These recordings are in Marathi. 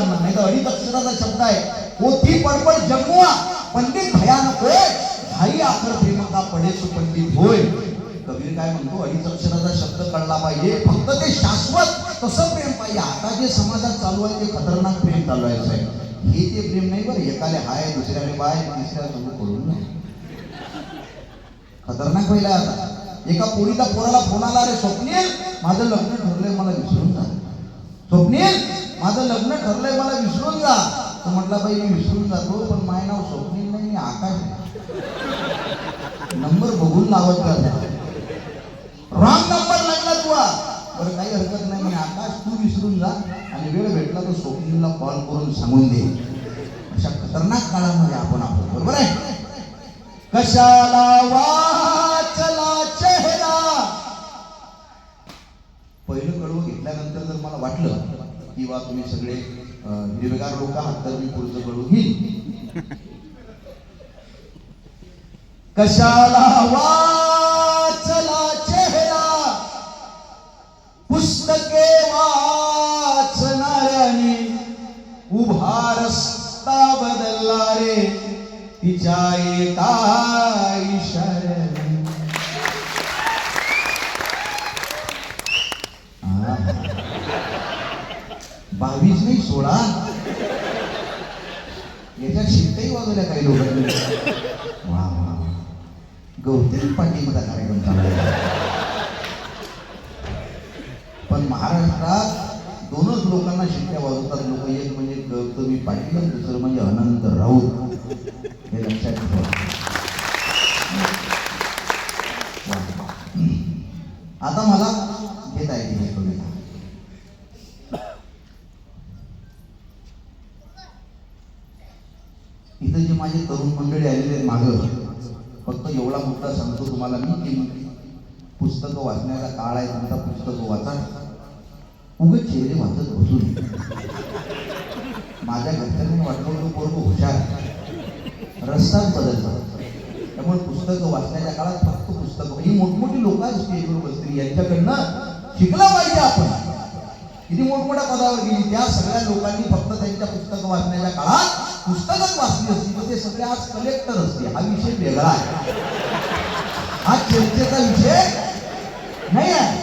लोकांना, नाही तर अडीच अक्षराचा शब्द आहे. पोथी पडपड जगमुआ पंडित भयानक होय, हाई आखर प्रेम का पडे सुपंडित होय. कबीर काय म्हणतो, अडीच अक्षराचा शब्द कळला पाहिजे, फक्त ते शाश्वत तसं प्रेम पाहिजे. आता जे समाजात चालू आहे ते खतरनाक प्रेम चालू आहे साहेब. हे ते प्रेम नाही बरं, एकाले हाय दुसऱ्याने बाय तिसऱ्या समोर पडून नाही. खतरनाक पहिला आता. एका पोरीचा पोराला फोन आला, रे स्वप्नील माझं लग्न ठरलंय मला विसरून जा. स्वप्नील माझं लग्न ठरलंय मला विसरून जा. तो म्हटला बाई मी विसरून जातो, पण माझं नाव स्वप्नील नाही, मी आकाश आहे. नंबर बघून लावत का, रॉंग नंबर लागला तुला. बरं काही हरकत नाही म्हणे, आकाश तू विसरून जा आणि वेळ भेटला तर स्वप्नीलला कॉल करून सांगून दे. अशा खतरनाक काळामध्ये आपण आहोत, बरोबर आहे. कशाला वाचला चेहरा. पहिलं कडवं घेतल्यानंतर जर मला वाटलं किंवा तुम्ही सगळे हिरवेगार लोक आहात तर मी पुढचं कडवं घेईन. कशाला वाचला चेहरा, पुस्तके वाचणाऱ्याने उभा रस्ता बदलला रे तिच्या एका इशाऱ्याने. 22 नाही 16. याच्यात शिट्ट्याही वाजवल्या काही लोकांनी. वा वा, गौतम पाटीलचा कार्यक्रम चालू आहे. पण महाराष्ट्रात दोनच लोकांना शिट्ट्या वाजवतात लोक, एक म्हणजे गौतमी पाटील, दुसरं म्हणजे अनंत राऊत. हे लक्षात ठेवा. आता मला घेत आहे ही कविता. इथं जे माझे तरुण मंडळी आलेले आहेत मागं, फक्त एवढा मुद्दा सांगतो तुम्हाला मी की पुस्तकं वाचण्याचा काळ आहे तुमचा. पुस्तकं वाचा, उगाच चेहरे वाचत बसू नये. माझ्या घरच्यांनी वाटलं तो पोरगं हुशार, रस्ताच बदलला. त्यामुळे पुस्तकं वाचण्याच्या काळात फक्त पुस्तकं. ही मोठमोठी लोक स्टेजवर बसली, यांच्याकडनं शिकलं पाहिजे आपण. किती मोठमोठ्या पदावर गेली, त्या सगळ्या लोकांनी फक्त त्यांच्या पुस्तकं वाचण्याच्या काळात पुस्तकच वाचली असती तर ते सगळे आज कलेक्टर असते. हा विषय वेगळा आहे, हा चर्चेचा विषय नाही आहे.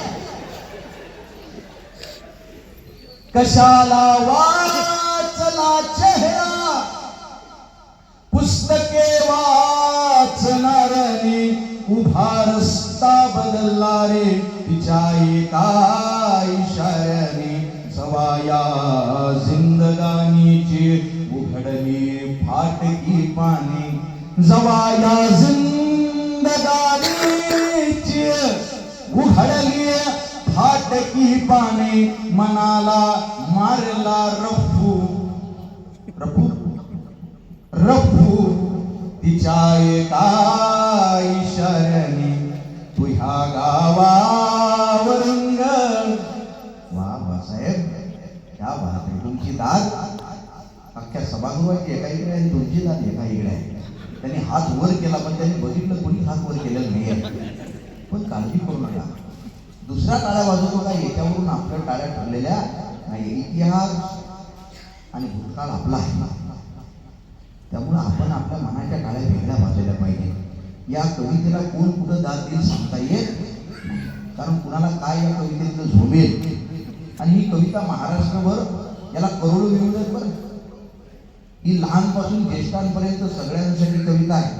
कशाला वाचला चेहरा, पुस्तके वाचणाऱ्याने उभा रस्ता बदलला रे तिच्या एका इशाऱ्याने. सवाया जिंदगानीची उघडली फाटकी पाने, जवाया जिंदगानीची उघडली फाटकी पाने. मनाला मारला रफू रफू रफू तिच्या एका इशाऱ्याने. तुझ्या गावावर रंग. वा वा साहेब, क्या बात आहे. तुमची दाद अख्ख्या सभागृहाची एका इकडे आहे, तुमची दाद एका इकडे आहे. त्यांनी हात वर केला पण त्यांनी बघितलं कोणी हात वर केलेलं नाही आहे. पण काळजी करू नका, दुसरा टाळ्या वाजवतो का याच्यावरून आपल्या टाळ्या ठरलेल्या नाही. इतिहास आणि भूतकाळ आपला आहे, त्यामुळं आपण आपल्या मनाच्या टाळ्या वेगळ्या वाजवल्या पाहिजे. या कवितेला कोण कुठं दाद देईल सांगता येत नाही, कारण कुणाला काय या कवितेतलं झोमेल. आणि ही कविता महाराष्ट्रभर याला करोडो व्ह्यूज आहेत बरं. ही लहानपासून ज्येष्ठांपर्यंत सगळ्यांसाठी कविता आहे.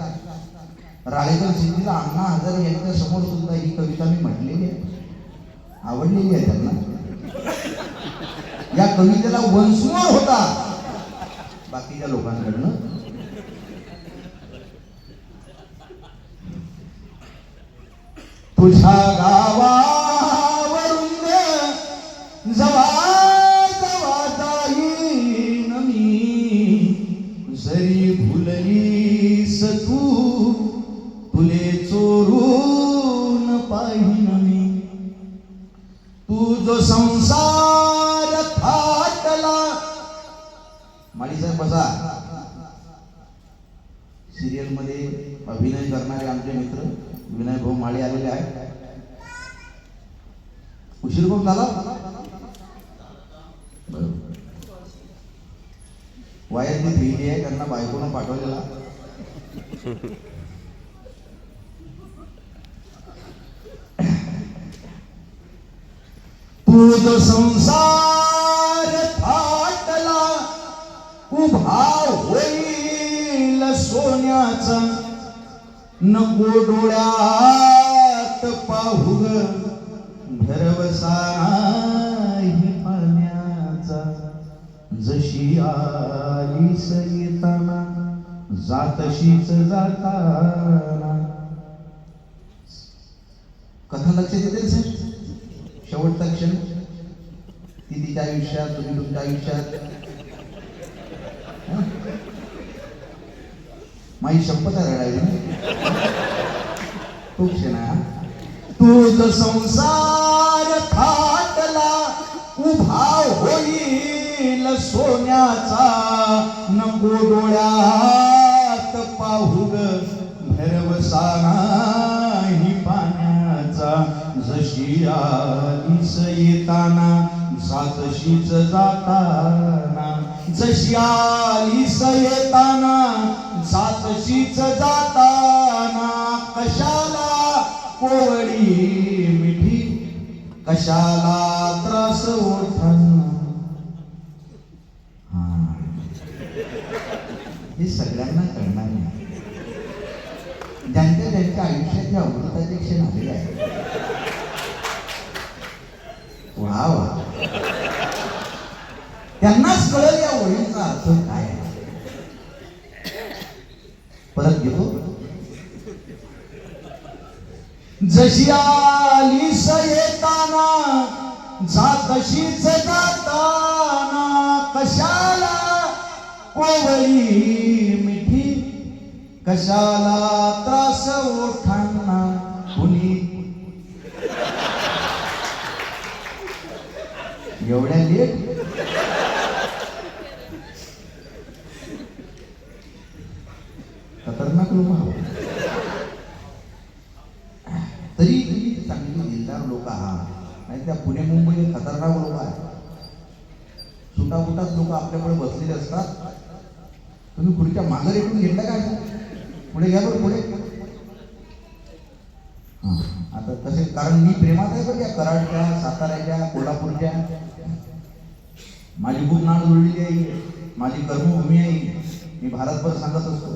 राळेकर सिद्धीला अण्णा हजारे यांच्या समोर सुद्धा ही कविता मी म्हटलेली आहे, आवडलेली आहे त्यांना. या कवितेला वंशमोर होता बाकीच्या लोकांकडनं. तुझ्या गावावरून जवा जवा जाईन मी, जरी भुललीस तू तुले चोरून पाहिन मी. तू जो संसार थाटला. माळी साहेब बसा. सिरियल मध्ये अभिनय करणारे आमचे मित्र विनय भाऊ माळी आलेले आहेत. उशीर खूप झाला. वायातली थैली आहे, त्यांना बायकोनं पाठवलेला. तुझ संसार थाटला उभा होईल सोन्याचा, नको डोळ्यात पाहू ग भरवसा नाही पाण्याचा. जशी आलीस येताना जातशीच जाताना. कथा लक्षात येते सर? शेवटचा क्षण ती तिच्या आयुष्यात, तुम्ही तुमच्या आयुष्यात. माझी शपथ रडायची तो क्षण. तुझ संसार थाटला उभा होईल सोन्याचा, नको डोळ्यात पाहू ग भरवसा नाही पाण्याचा. जशी आलीस येताना जातशीच जाताना. जशी आलीस येताना जातशीच जाताना. कशाला कोवळी मिठी, कशाला त्रास ओठांना. हे सगळ्यांना कळणार नाही. ज्यांच्या ज्यांच्या आयुष्याच्या अमृताचे क्षण आलेले आहे. वा वा, त्यांनाच कळेल या ओळींचा अर्थ काय आहे. परत घेतो. जशी आलीस येताना जातशीच जाताना. कशाला कोवळी मिठी, कशाला त्रास ओठांना. कुणी एवढ्या लेट खतरनाक लोक आहोत. तरी तुम्ही चांगली दिलदार लोक आहात. नाही त्या पुणे मुंबई खतरनाक लोक आहेत. सुटाफुटात लोक आपल्याकडे बसलेले असतात. तुम्ही खुर्च्या मागे रेटून घेतल्या काय? पुढे घ्या बरं, पुढे. आता तसे, कारण मी प्रेमात आहे बरं या कराडच्या, साताऱ्याच्या, कोल्हापूरच्या. माझी खूप नाळ जुळलेली आहे, माझी कर्मभूमी आहे. मी भारतभर सांगत असतो.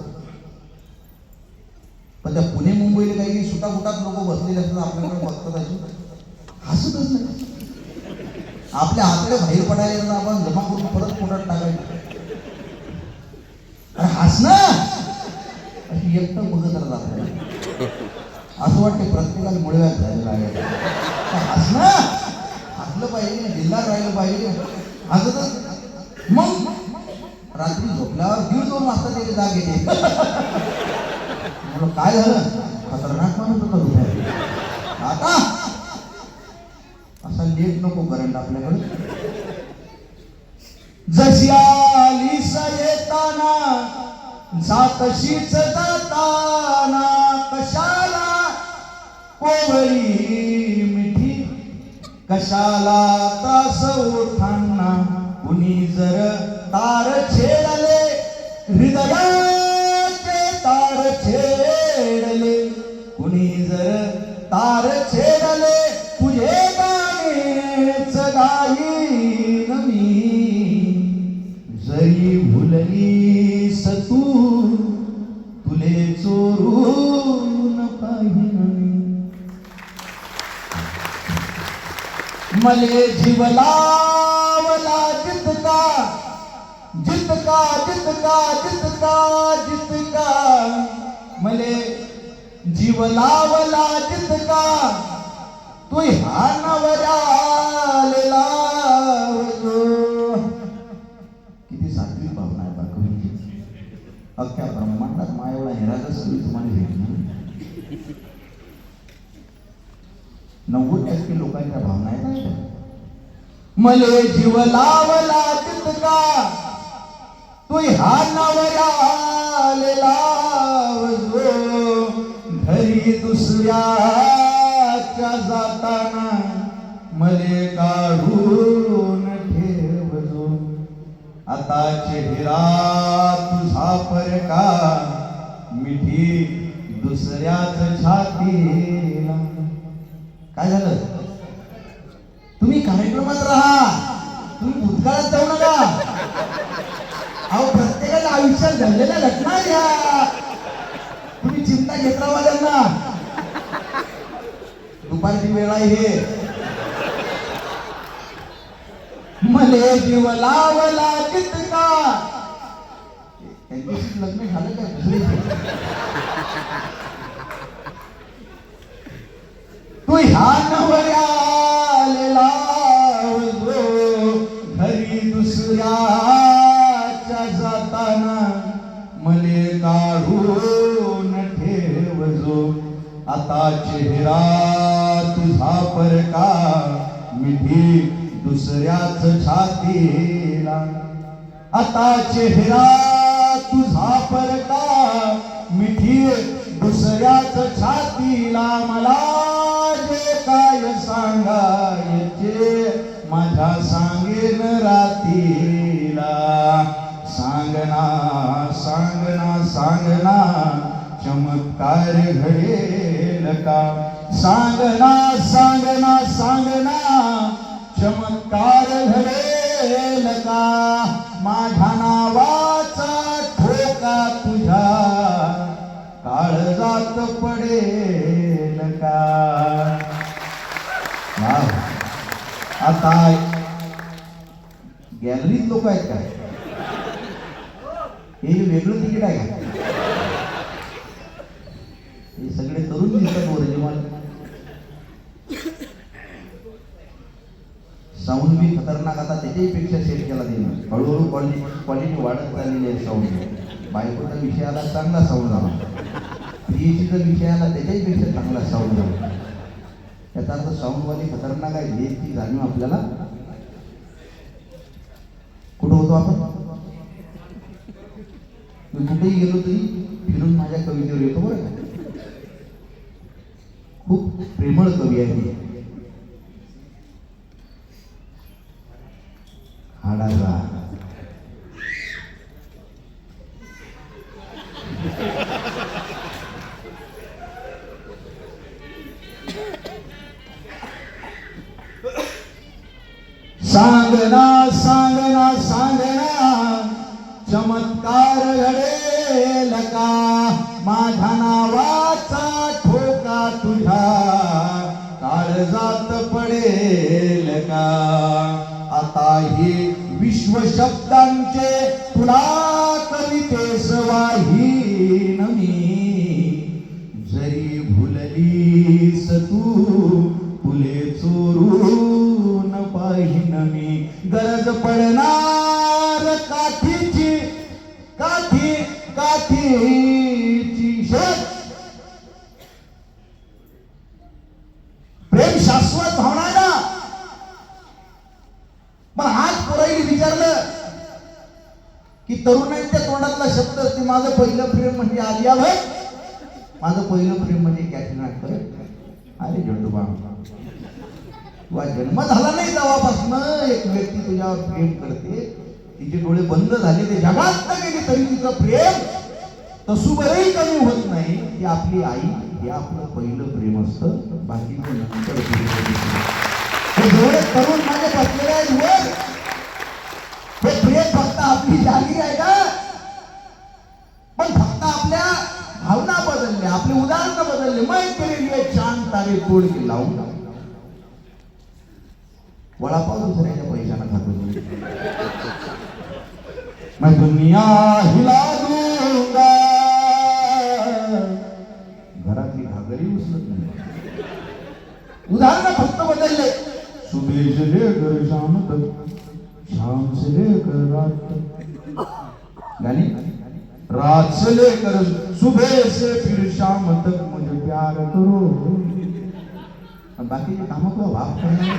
पण त्या पुणे मुंबईला काही सुटाफुटात लोक बसलेले असतात, आपल्याकडे बघतात अशी हसतच नाही. आपल्या हाताकडे बाहेर पडायला आपण जमा करून परत पोटात टाकायचं. अरे हस ना, अशी एकटं बघत राहत आपल्याला. असं वाटते प्रत्येकाला मुळव्यात जायला लागेल. हस ना, हसलं पाहिजे, जिल्ह्यात राहिलं पाहिजे. हसतच. मग रात्री झोपल्यावर 1:30-2 वाजता त्याची जाग येते. काय झालं? खतरनाक माणूस होता. आता असा लेट नको करंट आपल्याकडे. जशी आलीस येताना जातशीच जाताना. कशाला कोवळी मिठी, कशाला त्रास ओठांना. कुणी जर तार छेडले हृदयाचे तार छेडले. कुणी जर तार छेडले तुझे गाणेच गाईन मी. जरी भुललीस तू तुले चोरून पाहिन. मले जीव लावला जितका जितका जितका जितका जितका. मले जीव लावला जितका तू ह्या नवऱ्याला. किती सात्विक भावना आहे बाकी. अख्ख्या ब्रह्मांडात मा एवढा निरागस मी तुम्हाला भेटणार. 90% लोकांच्या भावना आहेत. मले जीव लावला जितका तू ह्या नवऱ्याला. घरी दुसऱ्याच्या जाताना मले काढून ठेवजो. आता आता चेहरा तुझा परका मिठी दुसऱ्याच छातीला. काय झालं? तुम्ही कार्यक्रमात राहा, तुम्ही भूतकाळात जाऊ नका. अहो प्रत्येकाच्या आयुष्यात घडलेल्या घटना घ्या, तुम्ही चिंता घेत राहा त्यांना. दुपारची वेळ आहे हे. मले जीव लावला कितका. त्यांच्याशी लग्न झालं का दुसरी? तू ह्या नवऱ्याला घरी दुसऱ्याच्या जाताना मले काढून ठेवजो. आता चेहरा तुझा परका मिठी दुसऱ्याच छातीला. आता चेहरा तुझा परका मिठी दुसऱ्याच छातीला. मला जे काय सांगायचे माझ्या सांगेन रातीला. सांगना सांगना सांगना चमत्कार घडेल का. सांगना सांगना सांगना चमत्कार घडेल का. माझ्या नावाचा ठोका तुझ्या काळजात पडेल का. आता गॅलरीत लोक आहेत काय? हे वेगळं तिकीट आहे का? हे सगळे तरुण दिसतात ओरिजिनल. साऊंड बी खतरनाक. आता त्याच्याही पेक्षा सेट केला देणं. हळूहळू क्वालिटी वाढत चाललेली आहे साऊंड. बायकोचा विषय आला चांगला साऊंड झाला, प्रियेशीचा विषय आला त्याच्याही पेक्षा चांगला साऊंड झाला. त्याचा अर्थ साऊंडवाली खतरनाक आहे हेची जाणीव आपल्याला. कुठं होतो आपण? मी कुठेही गेलो तरी फिरून माझ्या कवितेवर येतो बरं का. खूप प्रेमळ कवी आहे ती. हाडाचा सांगना सांगना सांगना चमत्कार घडेल का. माझ्या नावाचा ठोका तुझ्या काळजात पडेल का. आता हे विश्व शब्दांचे तुला कवितेस वाहीन मी. जरी भुललीस तू फुले चोरून पाहिन मी. गरज पडणार काठीची काठीची शोध. प्रेम शाश्वत भावना ना. पण आज पोराईने विचारलं की तरुणांच्या तोंडातला शब्द असते माझं पहिलं प्रेम म्हणजे आलिया भट, माझं पहिलं प्रेम म्हणजे कॅटरीना कैफ. अरे झंडूबा, तुझा जन्म झाला नाही तेव्हापासून एक व्यक्ती तुझ्यावर प्रेम करते, तिचे डोळे बंद झाले, ते जगात न गेले तरी तिचं प्रेम तसुबरही कमी होत नाही. ती आपली आई, हे आपलं पहिलं प्रेम असतं. बाकी नंतर जेवढे तरुण माझे बसलेले आहेत वर, हे प्रेम फक्त आपली जागी आहे का? पण फक्त आपल्या भावना बदलल्या, आपले उदाहरण बदलले. मैं तेरे लिए चांद तारे तोड के लावूंगा. वडापाव दुसऱ्याच्या पैशाने खातो. मैं दुनिया हिला दूंगा. घरातली घागरी उचलत नाही. उदाहरण फक्त बदलले. सुबह से लेकर शाम तक, शाम से लेकर रात तक. गाली रात से लेकर सुबह से फिर शाम तक मुझे प्यार करो. बाकीचे काम तो वाप करणार.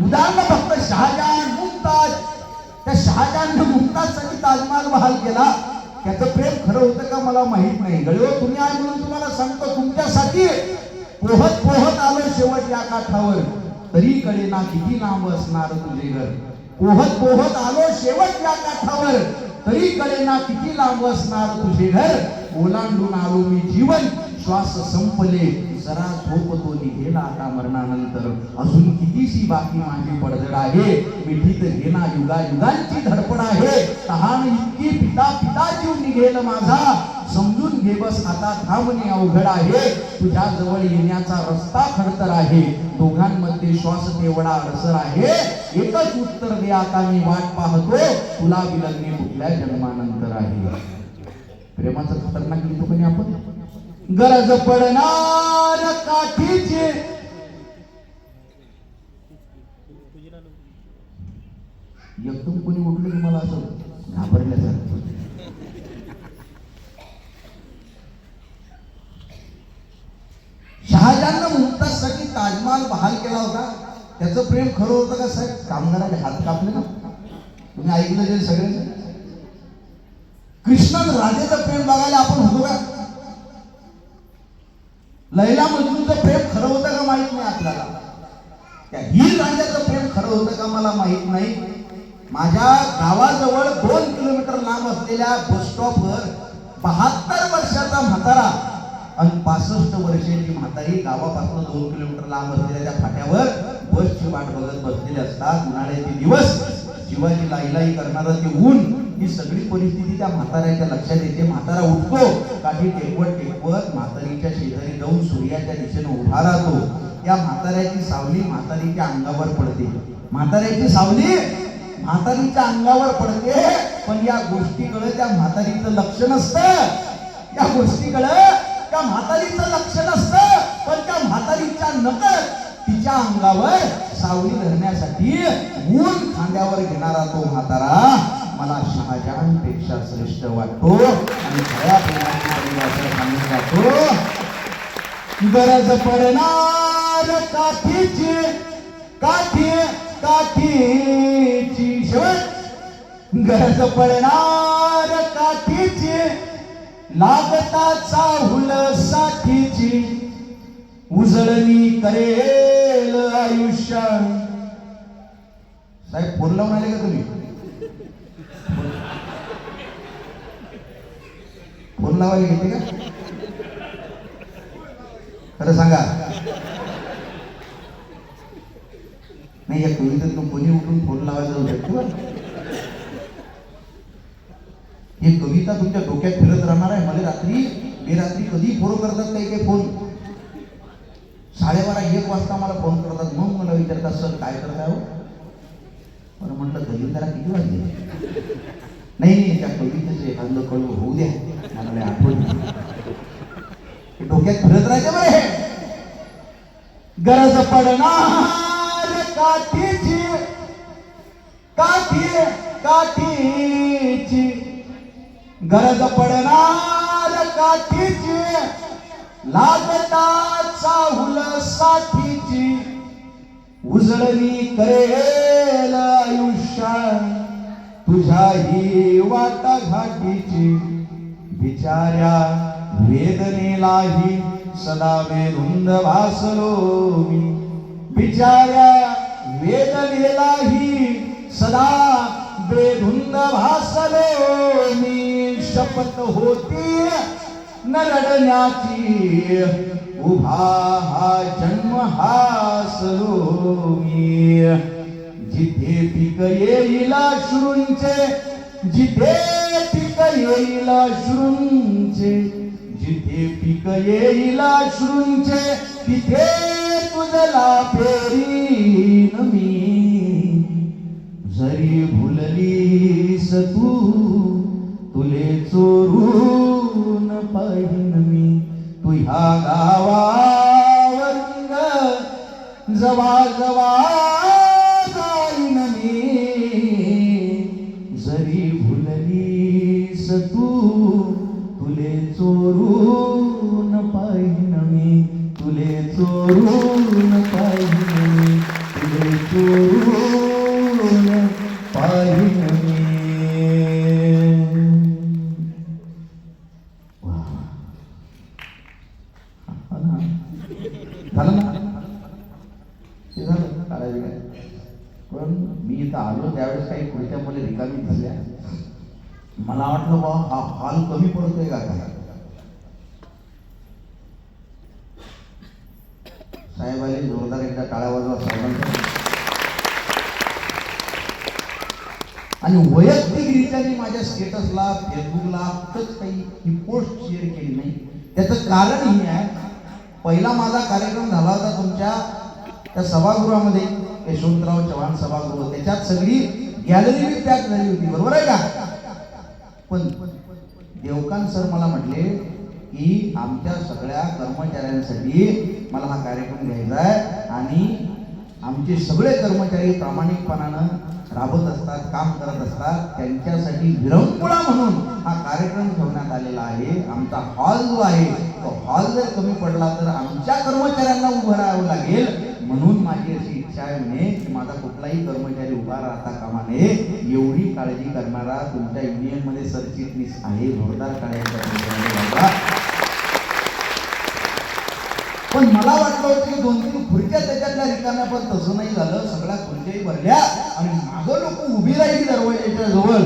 उदाहरण फक्त शहाजहान, मुमताज. त्या शहाजहानने मुमताजसाठी ताजमहाल बहाल केला. त्याचं प्रेम खरं होतं का मला माहित नाही. गळीवर तुम्ही आहे म्हणून तुम्हाला सांगतो, तुमच्यासाठी पोहत पोहत आलो शेवट या काठावर. तरी कळे ना किती लांब असणार तुझे घर. पोहत पोहत आलो शेवटच्या काठावर, तरी कळेना किती लांब असणार तुझे घर. ओलांडून आलो मी जीवन, श्वास संपले जरा झोपतो निघेला आता मरणानंतर. अजून कितीशी बाकी माझी पडझड आहे, मिठीत घेना युगा युगांची धडपड आहे. तहान इतकी पिता पिता जीव निघेल माझा, समजून घे बस आता थांबणे अवघड आहे. तुझ्या जवळ येण्याचा रस्ता खडतर आहे, दोघांमध्ये श्वास तेवढा अडसर आहे. एकच उत्तर दे आता मी वाट पाहतो, तुला विलगणे कुठल्या जन्मानंतर आहे. प्रेमाचं खतरनाक लिहितो पण आपण. गरज पडणार काठीचे, एकदम कोणी उठलं की मला असं घाबरल्यासारखं. शहाजहाननं मुमताजसाठी ताजमहाल बहाल केला होता. त्याचं प्रेम खरं होतं का साहेब? कामगाराने हात कापले ना, तुम्ही ऐकलं जे सगळे. कृष्णन राधेचं प्रेम बघायला आपण होतो का? लैला मजनूचं प्रेम खरं होतं का माहित नाही आपल्याला. त्या हिर राजाचं प्रेम खरं होतं का मला माहित नाही. माझ्या गावाजवळ 2 किलोमीटर लांब असलेल्या बस स्टॉपवर 72 वर्षाचा म्हातारा आणि 65 वर्षाची म्हातारी गावापासून 2 किलोमीटर लांब असलेल्या त्या फाट्यावर बसची वाट बघत बसलेले असतात. उन्हाळ्याचे दिवस, जीवाची लाईलाई करणारं ते ऊन, ही सगळी परिस्थिती त्या म्हाताऱ्याच्या लक्षात येते. म्हातारा उठतो, काठी टेकवत टेकवत म्हातारीच्या शेजारी जाऊन सूर्याच्या दिशेने उभा राहतो. या म्हाताऱ्याची सावली म्हातारीच्या अंगावर पडते. म्हाताऱ्याची सावली म्हातारीच्या अंगावर पडते, पण या गोष्टीकडे त्या म्हातारीचं लक्ष नसतं. या गोष्टीकडे त्या म्हातारीचं लक्ष नसतं, पण त्या म्हातारीच्या नकळत तिच्या अंगावर सावली धरण्यासाठी ऊन खांद्यावर घेणारा तो म्हातारा मला शहाजहान पेक्षा श्रेष्ठ वाटतो. आणि खऱ्या प्रेमाची परिभाषा सांगून जातो. गरज पडणार काठीची, काठी काठीची शेवट. गरज पडणार काठीची, लागता चाहुल साठीची, उजळणी करेल आयुष्य. साहेब फोन लावून आले का तुम्ही? फोन लावायला घेते का? खरं सांगा. नाही, या कवितेतून कोणी उठून फोन लावायला जाऊ शकतो? ही कविता तुमच्या डोक्यात फिरत राहणार आहे. मला रात्री बेरात्री कधी फोन करतात काही फोन. 12:30-1 वाजता मला फोन करतात. मग मला विचारतात, सर काय करताय हो? बरं म्हटलं, कविताला किती वाजले? नाही, त्या कवितेचं एखादं कळू होऊ द्या, मला आठवण डोक्यात फिरत राहायचं बरं. हे गरज पडणार काठीची, काठी काठीची, गरज पडणार काठीची, लागता चाहुल साठीची, उजळणी करेल आयुष्य तुझ्याही वाटा घाटीची. बिचाऱ्या वेदनेलाही सदा बेधुंद भासलो मी, बिचाऱ्या वेदनेलाही सदा बेधुंद भासलो मी. शपथ होती न रडण्याची, उभा हा जन्म हासलो मी. जिथे पीक येईल अश्रूंचे, जिथे पीक येईल अश्रूंचे, जिथे पीक येईल अश्रूंचे, तिथे तुझला फेरीन मी. जरी भुललीस तू, तुले चोरून पाहिन मी. तू ह्या गावावर जवा जवा जाईन मी. जरी भुललीस तू, तुले चोरून पाहिन मी. तुले चोरून पाहिन मी. तुले चोरून पाहिन मी. झालं ना? ते झालं, काढायचं काय. पण मी इथं आलो त्यावेळेस मला वाटलं बा हा हॉल कमी पडतोय का काय. साहेब आले, जोरदार एकदा टाळ्या वाजवा साहेबांचा. आणि वैयक्तिकरित्या मी माझ्या स्टेटसला फेसबुकला आत्ताच काही ही पोस्ट शेअर केली नाही. त्याचं कारण हे आहे, पहिला माझा कार्यक्रम झाला होता तुमच्या त्या सभागृहामध्ये, यशवंतराव चव्हाण सभागृह, त्याच्यात सगळी गॅलरी बी पॅक झाली होती, बरोबर आहे का. पण देवकांत सर मला म्हटले की आमच्या सगळ्या कर्मचाऱ्यांसाठी मला हा कार्यक्रम घ्यायचा आहे आणि आमचे सगळे कर्मचारी प्रामाणिकपणानं राबत असतात, काम करत असतात, त्यांच्यासाठी विरंगुळा म्हणून हा कार्यक्रम ठेवण्यात आलेला आहे. आमचा हॉल जो आहे तो हॉल जर कमी पडला तर आमच्या कर्मचाऱ्यांना उभं राहावं लागेल. म्हणून माझी अशी इच्छा आहे म्हणे की माझा कुठलाही कर्मचारी उभा राहता कामा नये. एवढी काळजी करणारा तुमच्या युनियन मध्ये सरचिटणीस आहे. जोरदार काळजी. पण मला वाटलं होतं की 2-3 खुर्च्या त्याच्यातल्या रिकाम्या, पण तसं नाही झालं. सगळ्या खुर्च्याही भरल्या आणि मागं लोक उभी राहिली दरवाजाच्या जवळ.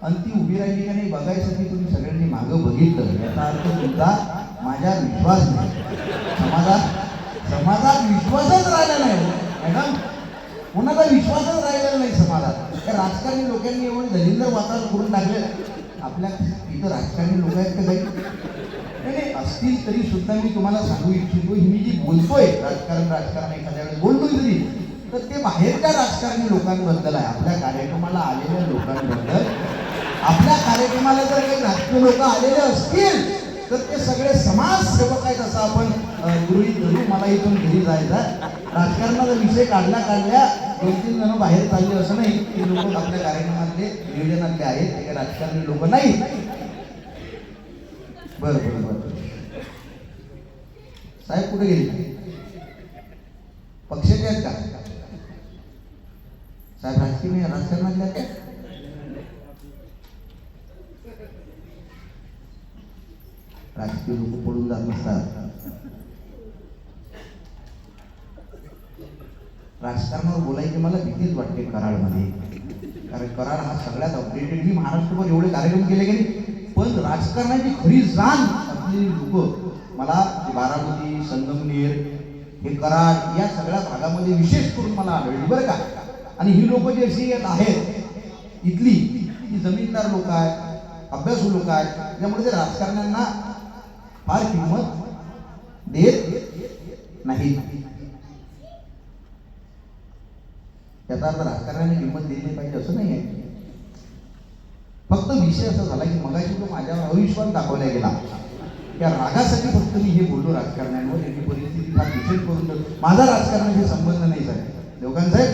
आणि ती उभी राहिली का नाही बघायसाठी तुम्ही सगळ्यांनी मागं बघितलं. याचा अर्थ तुमचा माझ्यावर विश्वास नाही. समाजात विश्वासच राहिला नाही मॅडम. कोणाचा विश्वासच राहिलेला नाही समाजात. त्या राजकारणी लोकांनी एवढे दलिंदर वातावरण करून टाकले. आपल्या इथं राजकारणी लोक आहेत का काही असतील तरी सुद्धा मी तुम्हाला सांगू इच्छितो, मी जी बोलतोय राजकारण एखाद्या वेळेस बोलतोय तरी, तर ते बाहेरच्या राजकारणी लोकांबद्दल आहे. आपल्या कार्यक्रमाला आलेल्या लोकांबद्दल. आपल्या कार्यक्रमाला जर काही राजकीय लोक आलेले असतील तर ते सगळे समाजसेवक आहेत असं आपण गृहीत धरू. मला इथून घरी जायचं. राजकारणाचा विषय काढल्या 2-3 जण बाहेर चालले असं नाही. ते लोक आपल्या कार्यक्रमातले नियोजनातले आहेत, ते काही राजकारणी लोक नाही. बरं साहेब कुठे गेले? पक्षाचे आहेत का साहेब? राजकीय राजकारणातले आहेत का? राजकीय लोक पडून जात नसतात. राजकारणावर बोलायची मला भीतीच वाटते कराडमध्ये. कारण कराड हा सगळ्यात अपडेटेड. मी महाराष्ट्रभर एवढे कार्यक्रम केले गेले, पण राजकारणाची खरी जाण असलेली लोक मला बारामती, संगमनेर, हे कराड या सगळ्या भागामध्ये विशेष करून मला आढळली बरं का. आणि ही लोक जी अशी आहेत इथली, ही जमीनदार लोक आहेत, अभ्यासू लोक आहेत, त्यामुळे ते राजकारण्यांना फार किंमत देत नाही. त्याचा अर्थ राजकारण्याने किंमत दिली पाहिजे असं नाही आहे. फक्त विषय असा झाला की मगाशी तो माझ्यावर अविश्वास दाखवला गेला. त्या रागासाठी फक्त मी हे बोललो राजकारण्यांवर. यांनी परिस्थिती फार विशेष करून, माझा राजकारणाशी संबंध नाही साहेब. देवकांत साहेब,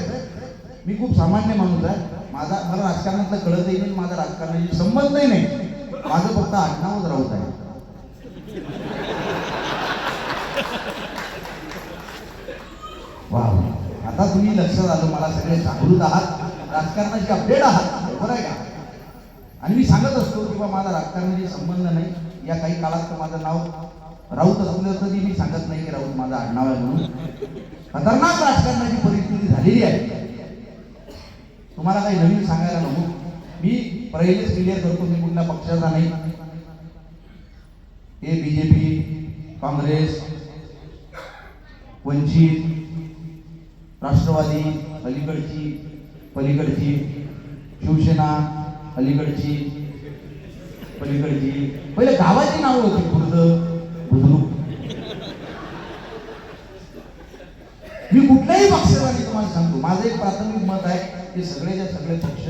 मी खूप सामान्य माणूस आहे. मला राजकारणातलं कळतही नाही, माझा राजकारणाशी संबंधही नाही. माझं फक्त आडनावच राऊत आहे. वा, आता तुम्ही लक्षात आलं, मला सगळे जागृत आहात, राजकारणाची अपडेट आहात, बरोबर आहे का. आणि मी सांगत असतो किंवा माझा राजकारणाशी संबंध नाही. या काही काळात तर माझं नाव राऊत असलं तरी मी सांगत नाही की राऊत माझं आडनाव आहे म्हणून. खतरनाक राजकारणाची परिस्थिती झालेली आहे. तुम्हाला काही नवीन सांगायला नको. मी पहिलेच क्लिअर करतो, मी कुठल्या पक्षाचा नाही. हे बीजेपी, काँग्रेस, वंचित, राष्ट्रवादी अलीकडची, पलीकडची, शिवसेना अलीकडची, पलीकडची. पहिले गावाची नावं होती, खुर्द, बुद्रुक. मी कुठल्याही पक्षाला मी तुम्हाला सांगतो, माझं एक प्राथमिक मत आहे की सगळेच्या सगळे पक्ष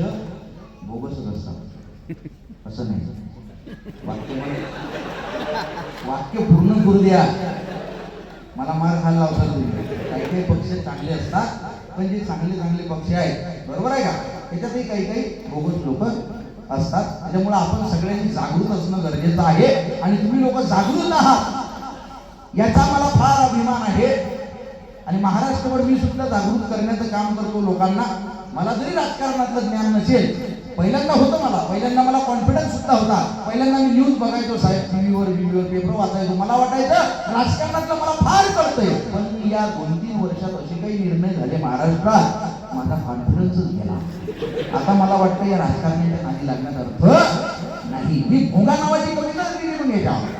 बोगसच असतात. असं नाही. वाक्य पूर्ण करू द्या, मला मार खायला लावतात तुम्ही. काही काही पक्ष चांगले असतात, पण जे चांगले पक्ष आहेत, बरोबर आहे का, त्याच्यातही काही बोगस लोक असतात. त्याच्यामुळे आपण सगळ्यांनी जागृत असणं गरजेचं आहे. आणि तुम्ही लोक जागृत आहात याचा मला फार अभिमान आहे. आणि महाराष्ट्रभर मी सुद्धा जागृत करण्याचं काम करतो लोकांना. मला जरी राजकारणातलं ज्ञान नसेल, पहिल्यांदा मला कॉन्फिडन्स सुद्धा होता. पहिल्यांदा मी न्यूज बघायचो साहेब, टीव्हीवर पेपर वाचायचो. मला वाटायचं राजकारणातलं मला फार कळतंय. पण या 2-3 वर्षात असे काही निर्णय झाले महाराष्ट्रात, माझा कॉन्फिडन्सच गेला. आता मला वाटतं या राजकारणाच्या नादी लागण्यात अर्थ नाही. मी भोंगा नावाची कविता लिहिली म्हणून याच्यावर.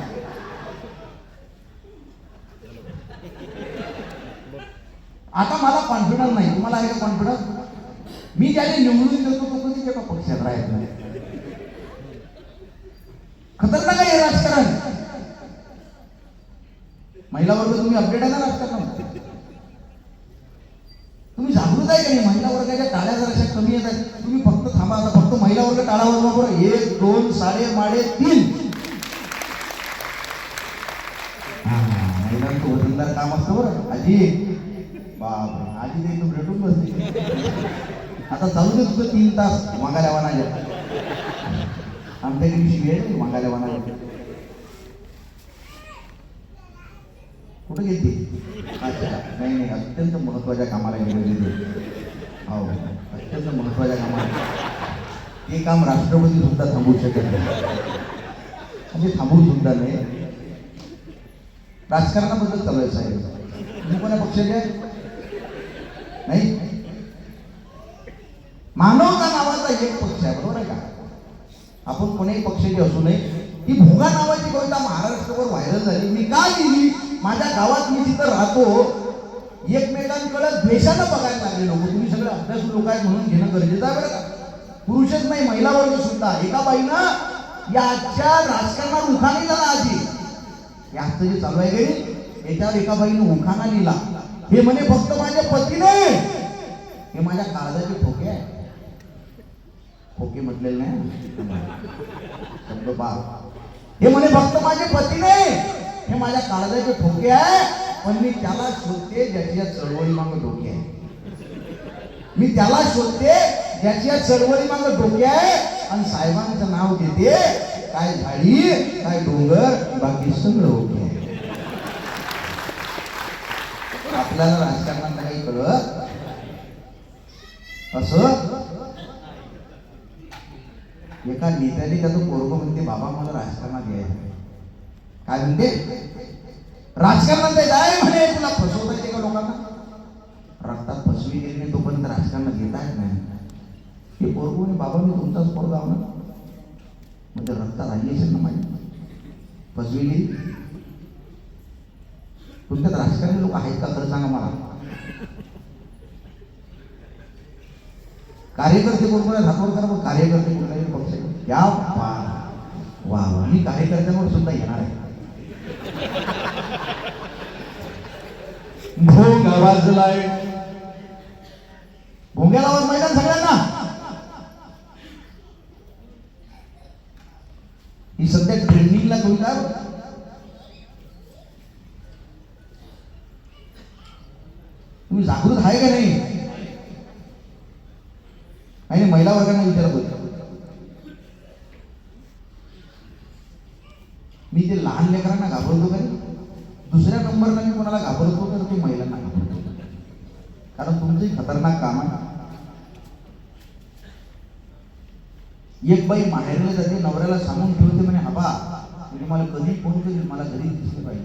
आता मला कॉन्फिडन्स नाही. तुम्हाला आहे का कॉन्फिडन्स? मी ज्याला निवडून देतो तो कधी एका पक्षात राहत नाही. खतरनाक आहे हे राजकारण. महिला वर्ग तुम्ही अपडेट आहे ना राजकारण? तुम्ही जागृत आहे का नाही? महिला वर्गाच्या टाळ्या जराशा कमी येत आहेत. तुम्ही फक्त थांबा. आता फक्त महिला वर्ग टाळा वाजवा बरं. 1 2 साडे माडे 3. महिलांचं वजनदार काम असतं बरं. आजी बापरे, आजी ते एकदम भेटून बसते. आता चालू दे तुझं 3 तास मागायला वाणायला. आमच्या दिवशी वेळ मागायला वाणायला. कुठं गेली? अच्छा, नाही नाही, अत्यंत महत्वाच्या कामाला गेलेली ते. हो, अत्यंत महत्वाच्या कामाला. ते काम राष्ट्रपती सुद्धा थांबवू शकत नाही. म्हणजे थांबवू सुद्धा नाही. राजकारणाबद्दल चालू आहे साहेब. तुम्ही कोणा पक्षाचे नाही? मानवता नावाचा एक पक्ष आहे, बरोबर आहे का? आपण कोणाही पक्षाची असू नये. ही भोगा नावाची कविता महाराष्ट्रावर व्हायरल झाली. मी का लिहिली? माझ्या गावात मी जिथं राहतो एकमेकांकडे द्वेषानं बघायला लागले लोक. तुम्ही सगळे अभ्यासू लोक आहेत म्हणून घेणं गरजेचं आहे बरं का. पुरुषच नाही, महिला वर्ग सुद्धा. एका बाईनं याच्या राजकारणात उखाणा लिहिला. आजी याचं जे चालू आहे की याच्यावर एका बाईनं उखाणा लिहिला. हे म्हणे फक्त माझे पती नाही, हे माझ्या काळजाचे ठोके आहे. ठोके म्हटलेले नाही शब्द बाळ. हे म्हणे फक्त माझे पती नाही, हे माझ्या काळजाचे ठोके आहे. पण मी त्याला शोधते ज्याची या चळवळी मागं डोके आहे. मी त्याला शोधते ज्याची या चळवळी मागं डोके आहे. आणि साहेबांचं नाव घेते. काय झाडी काय डोंगर बाकी सगळं ओके आहे. आपल्याला राजकारणात काही कळत असं. एका नेत्याने त्याचं पोरगं म्हणते बाबा मला राजकारणात यायचं. काय म्हणते? राजकारणात जाय म्हणे. तुला फसवता येते का लोकांना? रक्तात फसवी गेली नाही तोपर्यंत राजकारणात घेता येत नाही. हे पोरगं म्हणे बाबा मी तुमचाच पोरगा आहो ना. म्हणजे रक्तात आली असेल ना माझी. फसवी गेली. तुमच्यात राजकारणी लोक आहेत का खरं सांगा मला. कार्यकर्ते कोण आहेत हातवर करा. मग कार्यकर्ते कुठलाही पक्ष या वा वा. मी कार्यकर्त्यांवर सुद्धा येणार आहे. भोंग वाजलाय. भोंग्याला आवाज मैदान सगळ्यांना. ही सध्या ट्रेंडिंगला कविता. तुम्ही जागृत आहे का नाही? आणि महिला वर्गाने विचारत होते. मी ते लहान लेकरांना घाबरतो का? दुसऱ्या नंबरला मी कोणाला घाबरतो तर ते महिलांना घाबरतो. कारण तुमचं खतरनाक काम आहे. एक बाई माहेरला जाते, नवऱ्याला सांगून ठेवते म्हणे हबा म्हणजे मला कधी फोन करेल, मला घरी दिसले पाहिजे.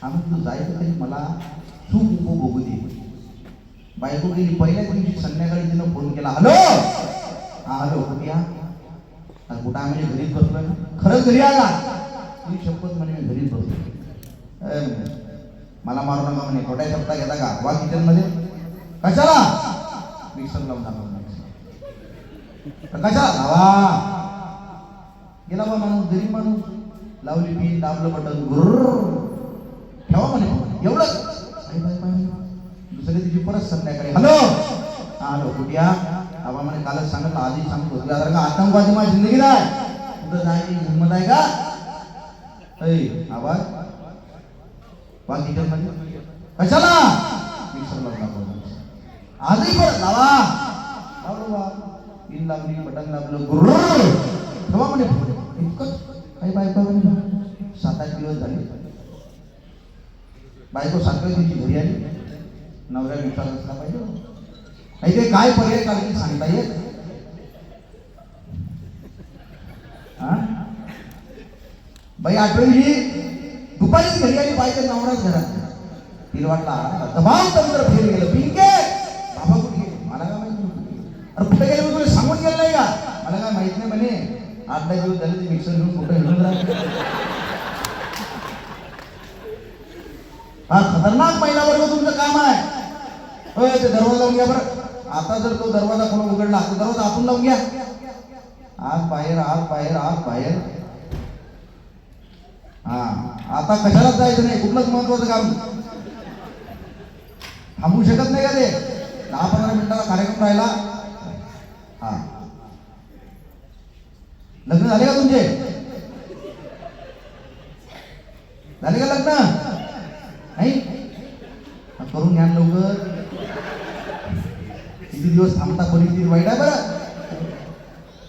आम्ही तू जायचं तरी मला चूक उपभोगू दे. बायको गेली. पहिल्या दिवशी संध्याकाळी तिनं फोन केला. हॅलो हा हॅलो कुठे या? कुठं आम्ही घरीच बसलोय ना. खरंच घरी आला? तुम्ही शपथ म्हणे मी घरीच बसलो. मला मारू नका म्हणे. खोट्या शब्दा घेता का? वा किचन मध्ये कशाला? मिक्सर लावून टाका. कशाला लावा? गेला बा माणूस, गरीब माणूस. लावली पी, दाबलं बटन, ठेवा म्हणे. एवढंच. दुसऱ्या दिवशी परत संध्याकाळी हॅलो हा हॅलो कुठे या? बाबा म्हणे कालच सांगितलं आधी सांगतो. तुझ्या का आतंकवादी माझ्या जिंदगीत आहे. कुठं जायची हिंमत आहे का? आवाज वा किचन मध्ये कशाला? मिक्सर लावून आजही परत लावा. लावलो बा. पिन लावली, बटन लावलं, ठेवा म्हणे. इतकंच. काही बायको म्हणे 7-8 दिवस झाले. बायको 7व्या दिवशी घरी आली. नवऱ्या विचार असला पाहिजे. ते काय पर्याय काढतील सांगता येत? बाई आठवली दुपारीच घरी आली. बायका नवराच घरात. तिला वाटला दबाव तंत्र फेल गेलं. पिंके बाबा मला काय माहित नाही म्हणे, 8-10 दिवस झाले ते मिक्सर घेऊन कुठं हिडून राहिले. हा खतरनाक महिला वर्ग तुमचं काम आहे. होय ते दरवाजा लावून घ्या बरं. आता जर तो दरवाजा कोण उघडला तो दरवाजा आपण लावून घ्या. आत बाहेर आत बाहेर आत बाहेर. हा आता कशालाच जायचं नाही, कुठलंच महत्वाचं काम थांबू शकत नाही का ते. 10-15 मिनिटाला कार्यक्रम राहिला. हा लग्न झाले का तुमचे? झाले का लग्न? नाही करून घ्या लवकर. किती दिवस थांबता परिस्थिती वाईट आहे बरं.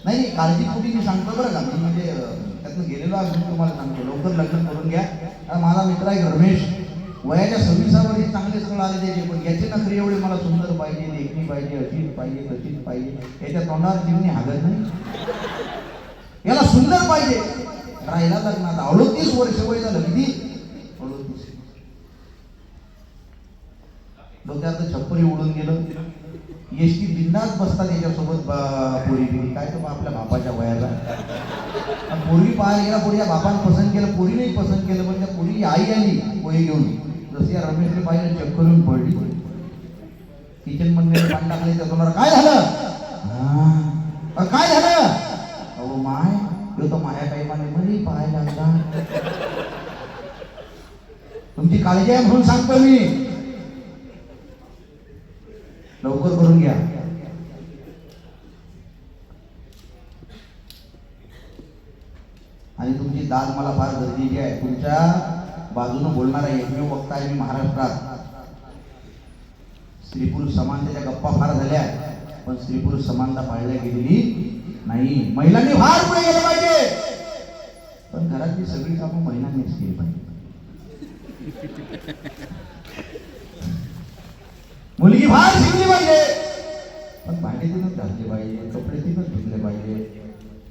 नाही काळजीपोटी मी सांगतो बरं का, मी म्हणजे त्यातनं गेलेलो आहे म्हणून तुम्हाला सांगतो, लवकर लग्न करून घ्या. माझा मित्र आहे रमेश, वयाच्या 26 वर्षी चांगले स्थळ आले त्याचे, पण याचे नखरे एवढे, मला सुंदर पाहिजे, देखणी पाहिजे, अशीच पाहिजे, तशीच पाहिजे. याच्या तोंडावर जीवनी हागत नाही, याला सुंदर पाहिजे. राहिला लग्नात 38 वर्ष वय झालं. किती? 38. डोक्यात छप्परी उडून गेलं. एसटी बिंदास बसतात याच्यासोबत पोरी बिरी, काय तर आपल्या बापाच्या वयाला पोरी पाहायला गेला. पोरी या बापाने पसंत केलं, पोरी नाही पसंत केलं, पण त्या पोरी आई आली पोहे घेऊन. जशी या रमेशने पाहिलं चक्करून पडली. किचन मध्ये पाणी टाकले त्या तोंडावर. काय झालं? काय झालं? अहो माय तो तर माया टाईमाने मरी पाहायला लागला. तुमची काळजी आहे म्हणून सांगतो मी, लवकर करून घ्या. आणि तुमची दाद मला फार गरजेची आहे. तुमच्या बाजूने बोलणारा एकमेव वक्ता आहे मी महाराष्ट्रात. स्त्री पुरुष समानतेच्या गप्पा फार झाल्या, पण स्त्री पुरुष समानता पाळल्या गेलेली नाही. महिलांनी फार पुढे गेलं पाहिजे, पण घरातली सगळी कामं महिलांनीच केली पाहिजे. मुलगी फार शिकली पाहिजे, पण भांडे तिनंच घातले पाहिजे, कपडे तिनंच धुतले पाहिजे.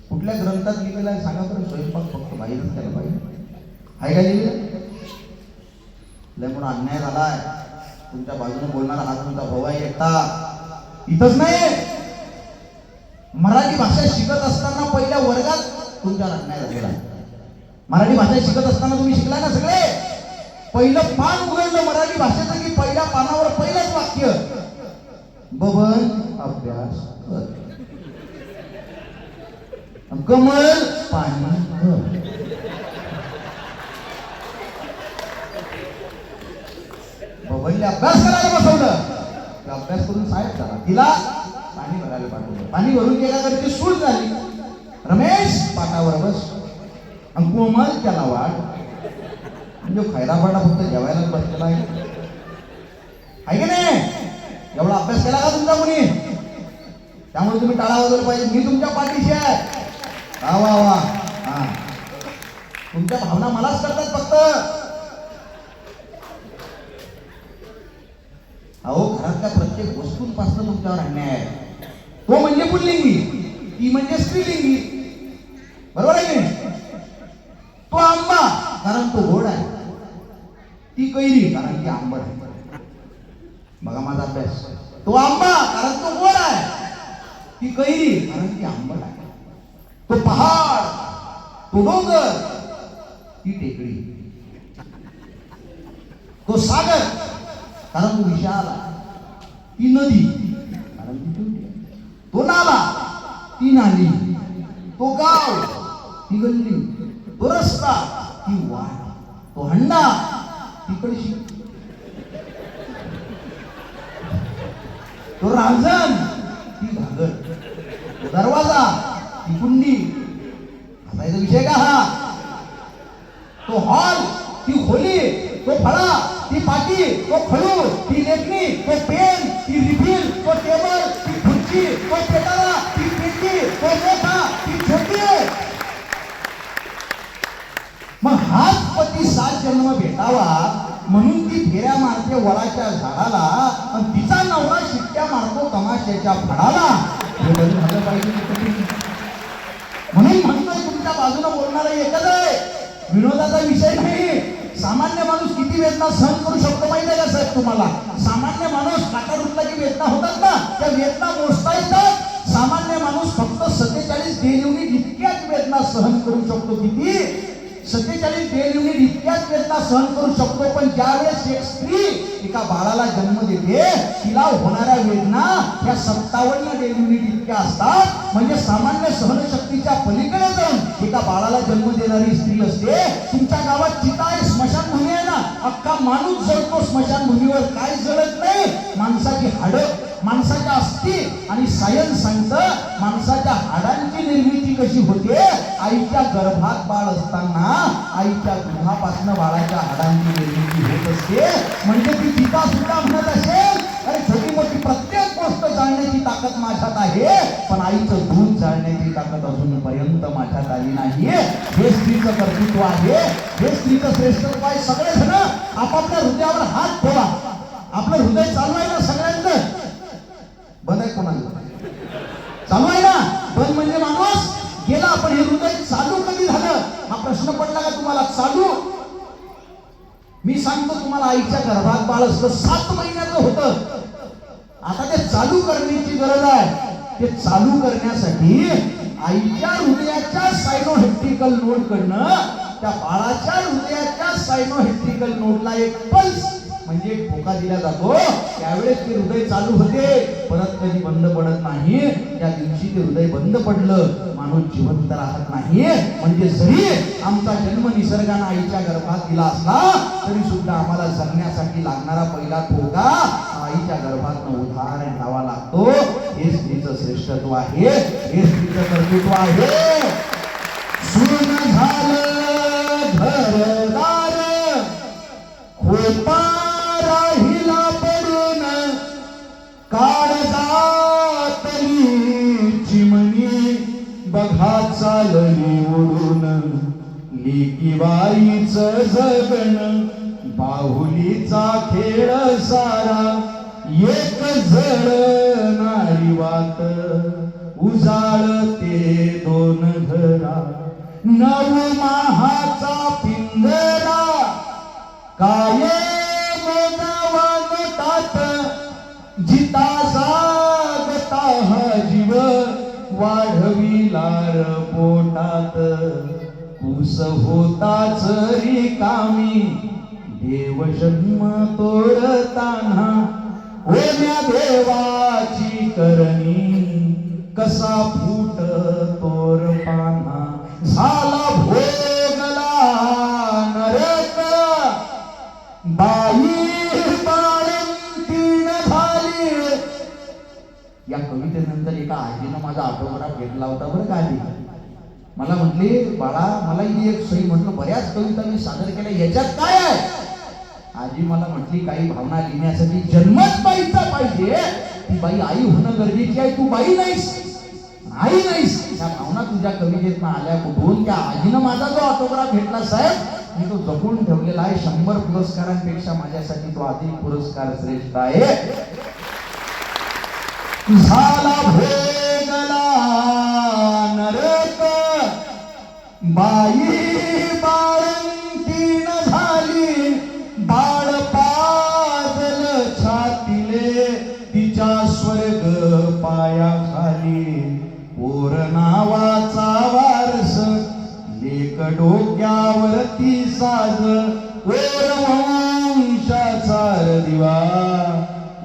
कुठल्या ग्रंथात लिहिलेलं आहे सांगा बरं? स्वयंपाक फक्त बाहेरच केला पाहिजे. आहे का लिहिलं? म्हणून अन्याय झालाय. तुमच्या बाजूने बोलणारा हा तुमचा भाऊ आहे एकटा. इथंच नाही, मराठी भाषा शिकत असताना पहिल्या वर्गात तुमच्यावर अन्याय झालेला. मराठी भाषा शिकत असताना तुम्ही शिकला ना सगळे. पहिलं पान उघडलं मराठी भाषेचं की पहिल्या पानावर पहिलंच वाक्य, बबन अभ्यास कर, कमल पाणी कर. बबनने अभ्यास करायला बसवलं, अभ्यास करून साहेब झाला. तिला पाणी भरायला पाठवलं. पाणी भरून गेल्याकडे ती सूट झाली. रमेश पाटावर बस, आणि कोमल त्याला वाढ. म्हणजे खैरापाटा फक्त जेवायलाच बसलेला आहे की नाही? एवढा अभ्यास केला का तुमचा कोणी? त्यामुळे तुम्ही टाळा वाजवलं पाहिजे. मी तुमच्या पाठीशी आहे. वा वा वा. हा तुमच्या भावना मलाच करतात फक्त. अहो घरातल्या प्रत्येक वस्तूंपासून तुमच्यावर अन्याय आहे. तो म्हणजे पुल्लिंगी, ती म्हणजे स्त्रीलिंगी. बरोबर आहे की नाही? तो आंबा कारण तो गोड आहे, ती कैरी कारण ती आंबट आहे. बघा माझा अभ्यास. तो आंबा कारण तो गोड आहे, ती कैरी कारण ती आंबट आहे. तो पहाड, तो डोंगर, ती टेकडी. तो सागर कारण तो विशाल आहे, ती नदी कारण ती छोटी आहे. तो नाला, ती नाली. तो गाव, ती गल्ली. तो रस्ता, ती वाट. तो हंडा, ती कळशी. तो रांजण, ती घागर. तो दरवाजा, ती कुंडी. असा विषय का हा? तो हॉल, ती खोली. तो फळा, ती पाटी. तो खडू, ती लेखणी. तो पेन, ती रिफिल. तो टेबल, ती खुर्ची. तो पेटारा, ती पेटी. तो मोठा, ती छोटी. मग हाच पती 7 जन्म भेटावा म्हणून ती फेऱ्या मारते वडाच्या झाडाला, आणि तिचा नवरा शिट्ट्या मारतो तमाशाच्या फडाला. हे झालं पाहिजे. म्हणून म्हणतोय तुमच्या बाजूला बोलणारा एकच आहे. विनोदाचा विषय नाही. सामान्य माणूस किती वेदना सहन करू शकतो माहिती आहे का साहेब तुम्हाला? सामान्य माणूस काटा रुतला की वेदना होतात ना, त्या वेदना मोजता येतात. सामान्य माणूस फक्त 47 डेल युनिट इतक्याच वेदना सहन करू शकतो. किती? 47 डेल युनिट इतक्याच वेदना सहन करू शकतो. पण ज्यावेळेस एक स्त्री एका बाळाला जन्म देते तिला होणाऱ्या वेदना ह्या 57 डेल युनिट इतक्या असतात. म्हणजे सामान्य सहनशक्तीच्या पलीकडे जाऊन एका बाळाला जन्म देणारी स्त्री असते. तुमच्या गावात चिता आहे, स्मशानभूमी आहे ना, अख्खा माणूस जळतो स्मशानभूमीवर. काय जळत नाही? माणसाची हाडं, माणसाच्या अस्थी. आणि सायन्स सांगतं माणसाच्या हाडांची निर्मिती कशी होते. आईच्या गर्भात बाळ असताना आईच्या दुधापासून बाळाच्या हाडांची निर्मिती होत असते. म्हणजे ती पिता सुद्धा म्हणत असेल अरे छोटी मोठी प्रत्येक गोष्ट जाणण्याची ताकद माझ्यात आहे, पण आईचं दूध जाणण्याची ताकद अजूनपर्यंत माझ्यात आली नाही. हे स्त्रीचं कर्तृत्व आहे, हे स्त्रीचं श्रेष्ठत्व आहे. सगळेजण आपापल्या हृदयावर हात ठेवा. आपलं हृदय चालू आहे ना सगळ्यांचं? बंद आहे कोणाला? चालू आहे ना? बंद म्हणजे माणूस गेला. आपण हे हृदय चालू कधी झालं हा प्रश्न पडला का तुम्हाला? चालू मी सांगतो तुम्हाला, आईच्या गर्भात बाळ असतं 7 महिन्याचं होतं. आता ते चालू करण्याची गरज आहे. ते चालू करण्यासाठी आईच्या हृदयाच्या सायनोहेप्टिकल नोड कडनं त्या बाळाच्या हृदयाच्या सायनोहेप्टिकल नोडला एक पल्स म्हणजे एक ठोका दिला जातो. त्यावेळेस ते हृदय चालू होते, परत कधी बंद पडत नाही. त्या दिवशी ते हृदय बंद पडलं माणूस जिवंत राहत नाही. म्हणजे जरी आमचा जन्म निसर्गाने आईच्या गर्भात दिला असला तरी सुद्धा आम्हाला जगण्यासाठी लागणारा पहिला ठोका आईच्या गर्भातनं उधार घ्यावा लागतो. हे स्त्रीचं श्रेष्ठत्व आहे, हे स्त्रीचं कर्तृत्व आहे. सून झालं घरदार खोपा राहिला पडून काळजातली चिमणी बघा चालली उडून. लेकी बाईचं जगण बाहुलीचा खेळ सारा एक जळणारी वाट उजाळते 2 घरा. 9 माहाचा पिंजरा कायम गावात जिता जागता हा जीव वाढविलार पोटात. कुस होताच रिकामी देव जन्म तोडताना ओम्या देवाची करणी कसा फूट तोर पाना. झाला भोगला नरक बाई बाळंतीण झाली. या कवितेनंतर एका आजीनं माझा ऑटोग्राफ घेतला होता बरं का. आधी मला म्हटली बाळा मला ही एक सही. म्हटलं बऱ्याच कविता मी सादर केल्या, याच्यात काय आहे? आजी मला म्हटली काही भावना लिहिण्यासाठी जन्मच बाईचा पाहिजे. ती बाई आई होणं गरजेची आहे. तू बाई नाहीस, आई नाहीस. त्या भावना तुझ्या कवितेतनं आल्या कुठून? त्या आजीनं माझा जो ऑटोग्राफ घेतला साहेब मी तो जपून ठेवलेला आहे. 100 पुरस्कारांपेक्षा माझ्यासाठी तो अधिक पुरस्कार श्रेष्ठ आहे. झाला भोगला नरक बाई बाळंतीण झाली. बाळ पाजल छातीले तिच्या स्वर्ग पायाखाली. पोर नावाचा वारस लेक डोक्यावरती साज. पोर वंशाचा दिवा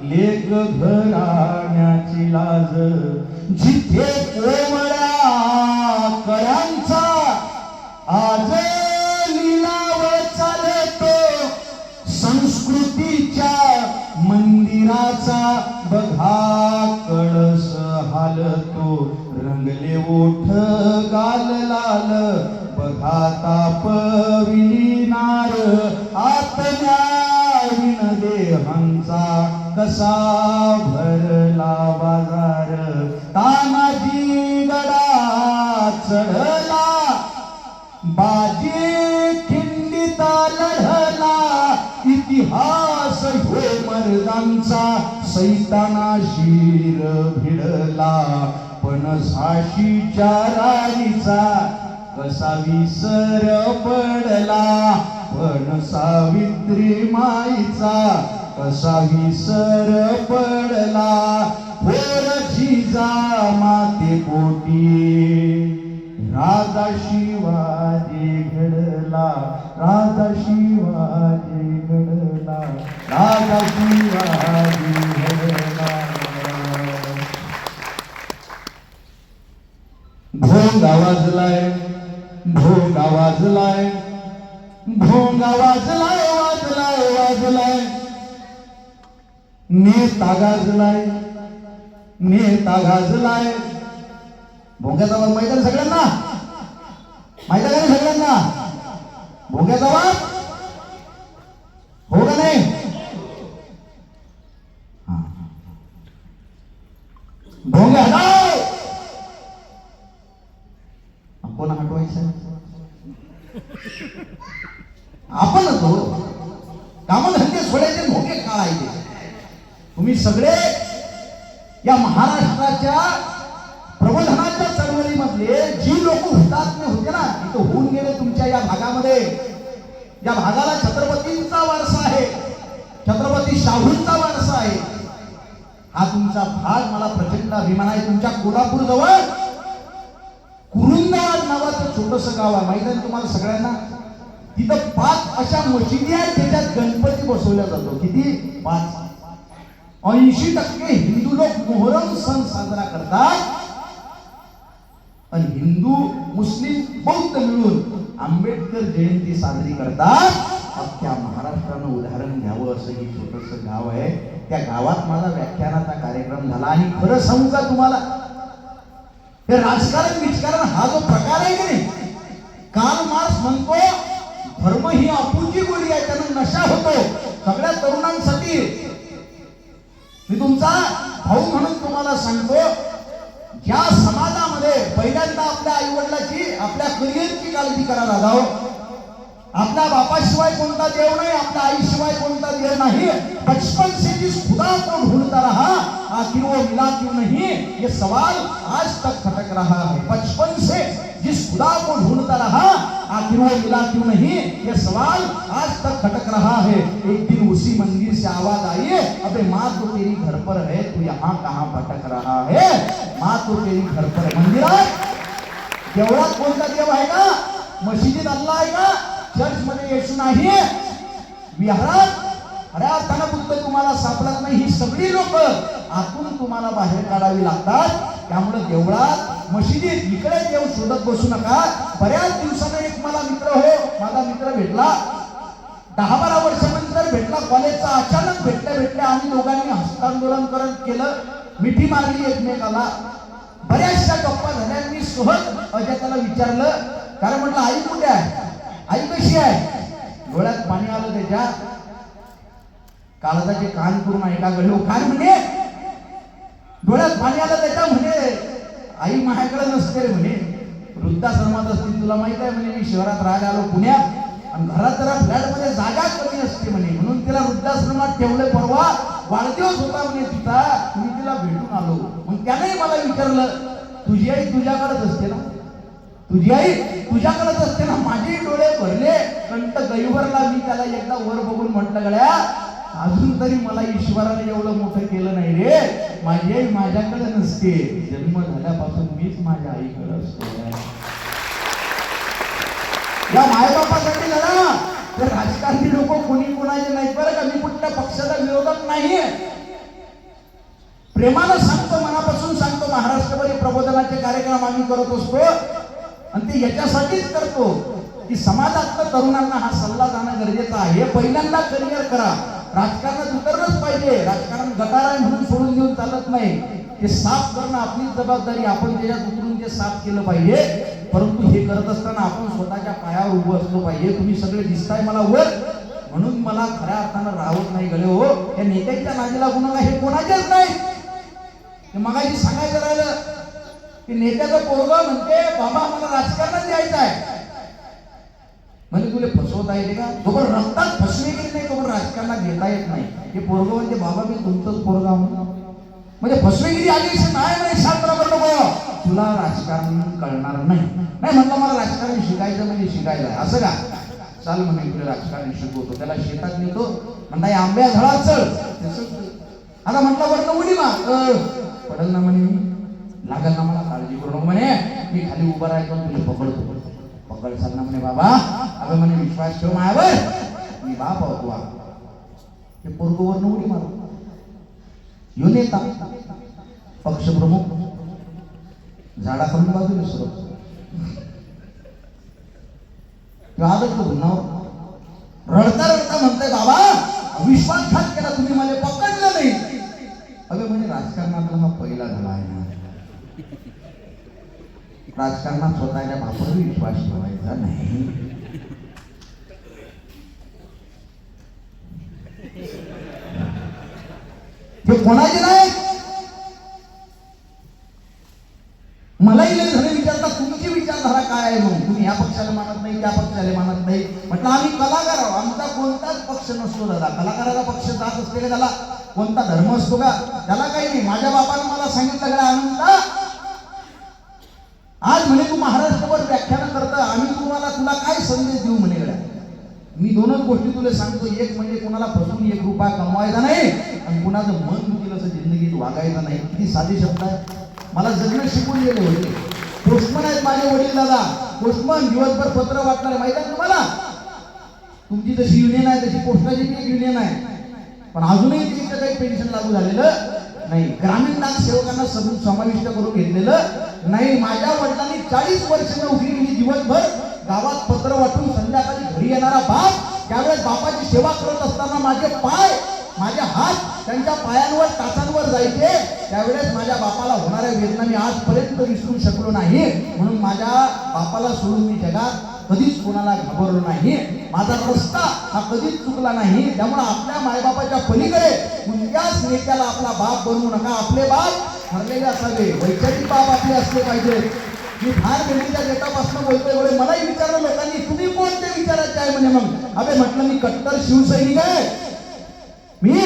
लेक घराण्याची लाज. जिथे कोमळ्या कळ्यांचा आज लिलाव चालतो संस्कृतीच्या मंदिराचा बघा कळस हालतो. रंगले ओठ गाल लाल बघा तापविली नार. आत्म्या विण देहांचा कसा भरला बाजार. तानाजी गडा चढला बाजी खिंडीता लढला. इतिहास हो मर्दांचा सैताना शीर भिडला. पण झाशीच्या राणीचा कसा विसर पडला. पण सावित्री माईचा कसा विसर पडला थोर जिजा माते पोटी. राजा शिवाजी घडला, राजा शिवाजी घडला, राजा शिवाजी घडला. भोंगा वाजलाय, भोंगा वाजलाय, भोंगा वाजलाय, वाजलाय वाजलाय. नेता गाजलाय, नेता गाजलाय. भोंग्याचा वाद माहिती आहे सगळ्यांना, माहिती आहे का सगळ्यांना भोंग्याचा वाद? हो का नाही? भोंग्या हटाव. कोण हटवायचं? आपणच हो. कामधंदे सोडायचे, भोंगे काढायचे. तुम्ही सगळे या महाराष्ट्राच्या प्रबोधनाच्या चळवळीमधले जी लोक हुतात्मे होते ना, इथं होऊन गेले तुमच्या या भागामध्ये. या भागाला छत्रपतींचा वारसा आहे, छत्रपती शाहूंचा वारसा आहे. हा तुमचा भाग मला प्रचंड अभिमान आहे. तुमच्या कोल्हापूर जवळ कुरुंदावाड नावाचं छोटस गाव आहे, माहित आहे तुम्हाला सगळ्यांना? तिथं 5 अशा मशिदी आहेत ज्याच्यात गणपती बसवला जातो. किती? 5. 80% हिंदू लोक मोहरम सण साजरा करतात आणि हिंदू मुस्लिम बौद्ध मिळून आंबेडकर जयंती साजरी करतात. अख्ख्या महाराष्ट्रानं उदाहरण घ्यावं असं हे छोटस गाव आहे. त्या गावात माझा व्याख्यानाचा कार्यक्रम झाला आणि खरं सांगू का तुम्हाला, हे राजकारण विजकारण हा जो प्रकार आहे की नाही, कार्ल मार्क्स म्हणतो धर्म ही अपूची गोळी आहे, त्यानं नशा होतो. सगळ्या तरुणांसाठी मी तुमचा भाऊ म्हणून तुम्हाला सांगतो, ज्या समाजामध्ये पहिल्यांदा आपल्या आई वडिलाची, आपल्या करिअरची काळजी करायला जाओ. आपल्या बापाशिवाय कोणता देव नाही, आपल्या आईशिवाय कोणता देव नाही. बचपन से जिस खुदा को ढूंढता रहा आखिर वो मिला क्यों नहीं, ये सवाल आज तक खटक रहा है. बचपन से जिस खुदा को ढूंढता रहा आखिर वो मिला क्यों नहीं, ये सवाल आज तक खटक रहा है. एक दिन उसी मंदिर से आवाज आई, अबे माँ तो तेरी घर पर है, तू यहाँ कहाँ भटक रहा है. माँ तो तेरी घर पर है. मंदिरात देवळात कोणता देव आहे का? मशिदीत अल्लाह आहे का? चर्च मध्ये येशू नाही. विहारात खऱ्या अर्थानं बुद्ध तुम्हाला सापडत नाही. ही सगळी लोक आतून तुम्हाला बाहेर काढावी लागतात. त्यामुळे देवळात मशिदीत इकडे देव शोधत बसू नका. बऱ्याच दिवसाने एक मला मित्र, माझा मित्र भेटला, 10-12 वर्षानंतर भेटला. कॉलेजचा अचानक भेटल्या आम्ही दोघांनी हस्तांदोलन करत केलं, मिठी मारली एकमेकाला, बऱ्याचशा गप्पा झाल्या. मी सहज अजय त्याला विचारलं, कारण म्हटलं आई कुठे आहे, आई कशी आहे? डोळ्यात पाणी आलं त्याच्या. काळजाचे कान करून ऐका गळो. काय म्हणे? डोळ्यात पाणी आलं त्याच्या. म्हणे आई माझ्याकडे नसते रे म्हणे, वृद्धाश्रमात असते. तुला माहित आहे म्हणे, मी शहरात राहायला आलो पुण्यात आणि घरात जरा फ्लॅट मध्ये जागा कमी असते म्हणे, म्हणून तिला वृद्धाश्रमात ठेवले. परवा वाढदिवस होता म्हणे तिचा, मी तिला भेटून आलो. मग त्याने मला विचारलं, तुझी आई तुझ्याकडेच असते ना? तुझी आई तुझ्याकडेच असते ना? माझे डोळे भरले, कंठ गैवरला. मी त्याला एकदा वर बघून म्हटलं, गड्या अजून तरी मला ईश्वराने एवढं मोठं केलं नाही रे. माझी आई माझ्याकडे नसते, जन्म झाल्यापासून मीच माझ्या आईकडे असतो. या मायबापासाठी जरा तर राजकारणी लोक कोणी कोणाचे नाहीत बरं का. मी कुठल्या पक्षाचा विरोधक नाही, प्रेमानं सांगतो, मनापासून सांगतो. महाराष्ट्रभर प्रबोधनाचे कार्यक्रम आम्ही करत असतो आणि ते याच्यासाठीच करतो की समाजातल्या तरुणांना हा सल्ला जाणं गरजेचं आहे. पहिल्यांदा करिअर करा. राजकारणात उतरलंच पाहिजे. राजकारण गटार आहे म्हणून सोडून देऊन चालत नाही. ते साफ करणं आपलीच जबाबदारी. आपण त्याच्यात उतरून ते साफ केलं पाहिजे. परंतु हे करत असताना आपण स्वतःच्या पायावर उभं असलो पाहिजे. तुम्ही सगळे दिसताय मला वर, म्हणून मला खऱ्या अर्थानं राहत नाही गळे हो. या नेत्यांच्या नादी लागू नका, हे कोणाचेच नाही. मगाशी सांगायचं राहिलं की नेत्याचं पोरगं म्हणते, बाबा मला राजकारणात यायचं आहे. म्हणजे तुला फसवता येते का? तोवर रक्तात फसवेगिरी नाही, तोवर राजकारणात घेता येत नाही. हे पोरगं म्हणते, बाबा मी तुमचंच पोरगा म्हणून. म्हणजे फसवेगिरी आली नाही शास्त्र नको, तुला राजकारण कळणार नाही. नाही म्हटलं मला राजकारण शिकायचं म्हणजे शिकायचं आहे. असं का? चाल म्हणे तुला राजकारण शिकवतो. त्याला शेतात नेतो, म्हणता आंब्या झळा चढ. आता म्हटलं वरनं उडी मार, पडल ना म्हणे, लागल ना, मला काळजी करू नको म्हणे, मी खाली उभा राहायचो तुला पकडतो. पकडसाल ना म्हणे बाबा, अगं म्हणे विश्वास ठेव माझ्यावर, मी बाप आहो तुला. हे पोरगं वरनं उडी मार. यो नेता पक्षप्रमुख झाडाखालून बाजूला सरक किंवा आदत गुन्हावर रडता रडता म्हणताय बाबा विश्वासघात केला तुम्ही, मला पकडलं नाही. अगं म्हणजे राजकारणात हा पहिला झाला आहे ना. राजकारणात स्वतःच्या बापावर विश्वास ठेवायचा नाही. हे कोणाचे नाही. मलाही लय जण विचारतात तुमची विचारधारा काय आहे, मग तुम्ही या पक्षाला मानत नाही त्या पक्षाला मानत नाही. म्हटलं आम्ही कलाकार आहोत, आमचा कोणताच पक्ष नसतो दादा. कलाकाराला पक्ष जात असते का, त्याला कोणता धर्म असतो का, त्याला काही नाही. माझ्या बापानं मला सांगितलं गड्या आनंदा, आज म्हणे तू महाराष्ट्रभर व्याख्यान करता, आम्ही तुला काय संदेश देऊ म्हणे गड्या. मी दोनच गोष्टी तुला सांगतो, एक म्हणजे कोणाला फसवून 1 रुपया कमवायचा नाही आणि कुणाचं मन दुखील असं जिंदगीत वागायचं नाही. किती साधी शब्द आहे. मला जगणं शिकून गेले होते. पोस्टमन आहेत माझे वडील दादा, पोस्टमन दिवसभर पत्र वाटणारे. माहिती आहे तुम्हाला, तुमची जशी युनियन आहे तशी पोस्टाची एक युनियन आहे, पण अजूनही तिथे काही पेन्शन लागू झालेलं नाही. ग्रामीण डाक सेवकांना समाविष्ट करून घेतलेलं नाही. माझ्या वडिलांनी 40 वर्ष नोकरी केली. दिवसभर गावात पत्र वाटून संध्याकाळी घरी येणारा बाप, त्यावेळेस बापाची सेवा करत असताना माझे पाय, माझे हात त्यांच्या पायांवर टाचांवर जायचे. त्यावेळेस माझ्या बापाला होणाऱ्या वेदना मी आजपर्यंत विसरू शकलो नाही. म्हणून माझ्या बापाला सोडून मी जगात कधीच कोणाला घाबरलो नाही. माझा रस्ता हा कधीच चुकला नाही. त्यामुळे आपल्या मायबापाच्या पलीकडे कोणत्याच नेत्याला आपला बाप बनवू नका. आपले बाप ठरलेले असावे, वैचारिक बाप आपले असले पाहिजे. मी फार वेळीच्या गेटापासून बोलतोय, एवढे मलाही विचारलं लोकांनी तुम्ही कोणते विचारायचे आहे म्हणे. मग अबे म्हटलं मी कट्टर शिवसैनिक आहे, मी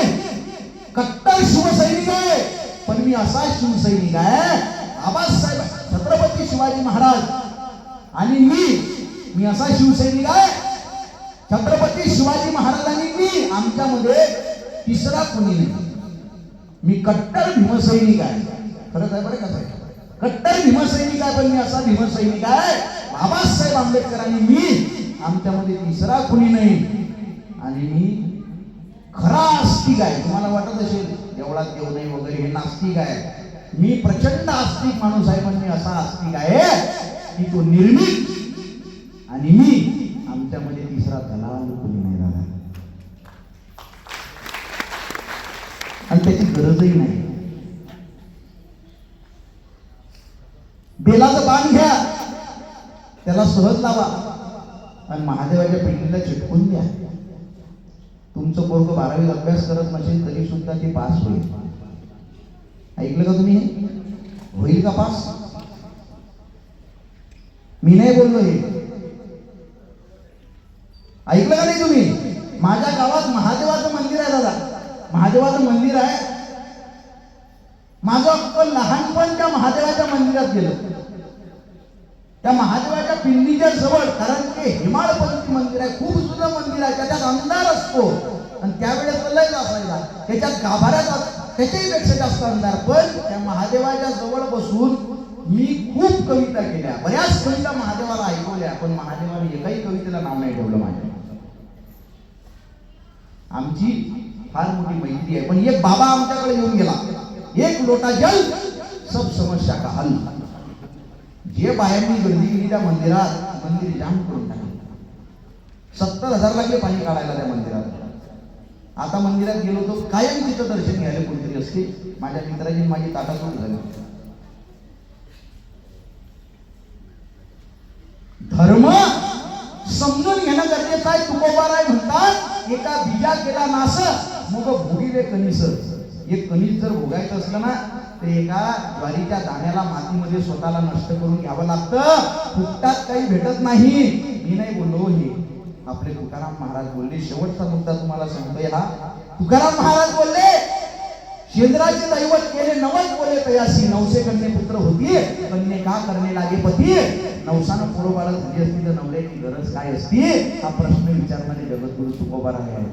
कट्टर शिवसैनिक आहे, पण मी असा शिवसैनिक आहे बाबासाहेब छत्रपती शिवाजी महाराज आणि मी असा शिवसैनिक आहे. छत्रपती शिवाजी महाराजांनी मी, आमच्यामध्ये तिसरा कोणी नाही. मी कट्टर भीमसैनिक आहे. खरंच आहे बरं का, कट्टर भीमसैनिक आहे, पण मी असा भीमसैनिक आहे. बाबासाहेब आंबेडकरांनी मी, आमच्यामध्ये तिसरा कोणी नाही. आणि मी खरा आस्तिक आहे. तुम्हाला वाटत असेल देवळात देव नाही वगैरे, हे नास्तिक आहे. मी प्रचंड आस्तिक माणूस आहे, पण मी असा आस्तिक आहे की तो निर्मित, आणि मी आमच्यामध्ये तिसरा दलाल कोणी नाही राहिला, आणि त्याची गरजही नाही. बेलाचं बाण घ्या, त्याला सहज लावा आणि महादेवाच्या पिंडीला चिटकून द्या. तुमचं पोरग 12वीत अभ्यास करत नसेल तरी सुद्धा ते पास होईल. ऐकलं का तुम्ही? होईल का पास? मी नाही बोललो हे, ऐकलं का नाही तुम्ही? माझ्या गावात महादेवाचं मंदिर आहे दादा, महादेवाचं मंदिर आहे. माझं अक्कल लहानपण त्या महादेवाच्या मंदिरात गेलं. त्या महादेवाच्या पिंडीच्या जवळ, कारण ते हिमाळपंथी मंदिर आहे, खूप जुनं मंदिर आहे, त्याच्यात अंधार असतो आणि त्यावेळेस लय असायचा, त्याच्यात गाभाऱ्यात त्याच्याही पेक्षा जास्त अंधार. पण त्या महादेवाच्या जवळ बसून मी खूप कविता केल्या, बऱ्याच कविता महादेवाला ऐकवल्या, पण महादेवाने एकाही कवितेला नाव नाही ठेवलं माझ्या. आमची फार मोठी मैत्री आहे. पण एक बाबा आमच्याकडे येऊन गेला, एक लोटा जल सब समस्या का हल. जे बाहेरनी गर्दी केली त्या मंदिरात, मंदिर जाम करून टाकले. 70,000 लागले पाणी काढायला त्या मंदिरात. आता मंदिरात गेलो तो कायम तिथं दर्शन घ्यायला कोणतरी असते. माझ्या मित्राची माझी ताटातूट झाली. धर्म समजून घेणं गरजेचं आहे. तुकोबाराय म्हणतात, एका बीजा केला नास मग भोगिले कणीस. एक कणीस जर भोगायचं असलं ना, तर एका ज्वारीच्या दाण्याला मातीमध्ये स्वतःला नष्ट करून घ्यावं लागतं. फुकटात काही भेटत नाही. मी नाही बोललो, हे आपले तुकाराम महाराज बोलले. शेवटचा मुद्दा तुम्हाला सांगतोय हा. तुकाराम महाराज बोलले, शेंद्राचे दैवत केले नवस बोले तयासी. 900 कन्ये पुत्र होती, कन्ये का करणे लागे पती. 900 पोरं बाळ झाली असती तर नवऱ्याची गरज काय असती, हा प्रश्न विचारणारे जगद्गुरु तुकोबाराय आहे.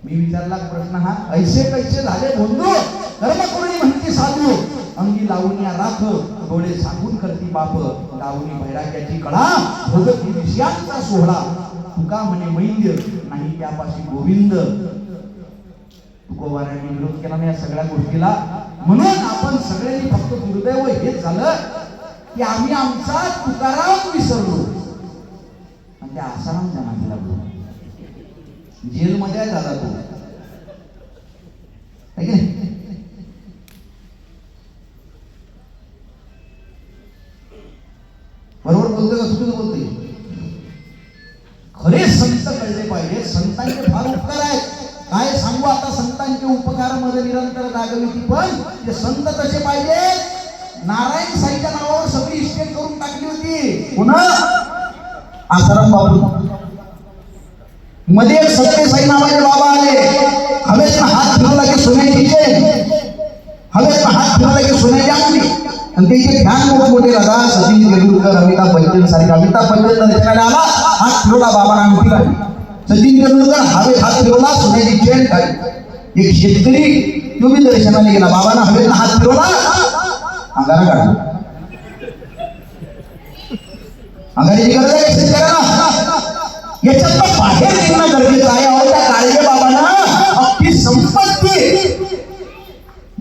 मी विचारला प्रश्न हा, ऐसे कैसे झाले बंधू कर्म करुणी म्हणती साधू, अंगी लावून या राख डोळे सांगून करती बाप, लावणी वैराग्याची कळा भोगती विषयांचा सोहळा, तुका म्हणे मैंद्य नाही त्यापाशी गोविंद. तुकोबारायांनी विरोध केला नाही या सगळ्या गोष्टीला. म्हणून आपण सगळ्यांनी फक्त दुर्दैव हेच झालं की आम्ही आमचा तुकाराम विसरलो आणि त्या आसाराम जनाला लागलो. जेलमध्ये झाला तो, है की नाही? बरोबर बोलतोय का चुकीचं बोलतोय? खरे संत कळले पाहिजे. संतांचे फार उपकार आहेत. काय सांगू आता संतांचे उपकारामध्ये निरंतर जागविती. पण ते संत तसे पाहिजे. नारायण साईच्या नावावर सगळी इस्टेट करून टाकली होती. पुन्हा आसाराम बाबू मध्ये एक सत्यसाई नावाचे बाबा आले. हवेत हात फिरवला की सोन्याची चेन, हवेत हात फिरवला की सोन्याची अंगठी. आणि त्याचे फॅन मोठे राजा सचिन तेंडुलकर, अमिताभ बच्चन सारखे. अमिताभ बच्चन दर्शनाला आला, हात फिरवला, बाबांना अंगठी काढली. सचिन तेंडुलकर हवेत हात फिरवला, सोन्याची चेन काढली. एक शेतकरी तो बी दर्शनाला गेला, बाबांना हवेत हात फिरवला, अंगारा काढला. अंगारीची गरज आहे शेतकऱ्याला. याच्यात पण बाहेर निघणं गरजेचं आहे. अहो त्या काळजे बाबांना अख्खी संपत्ती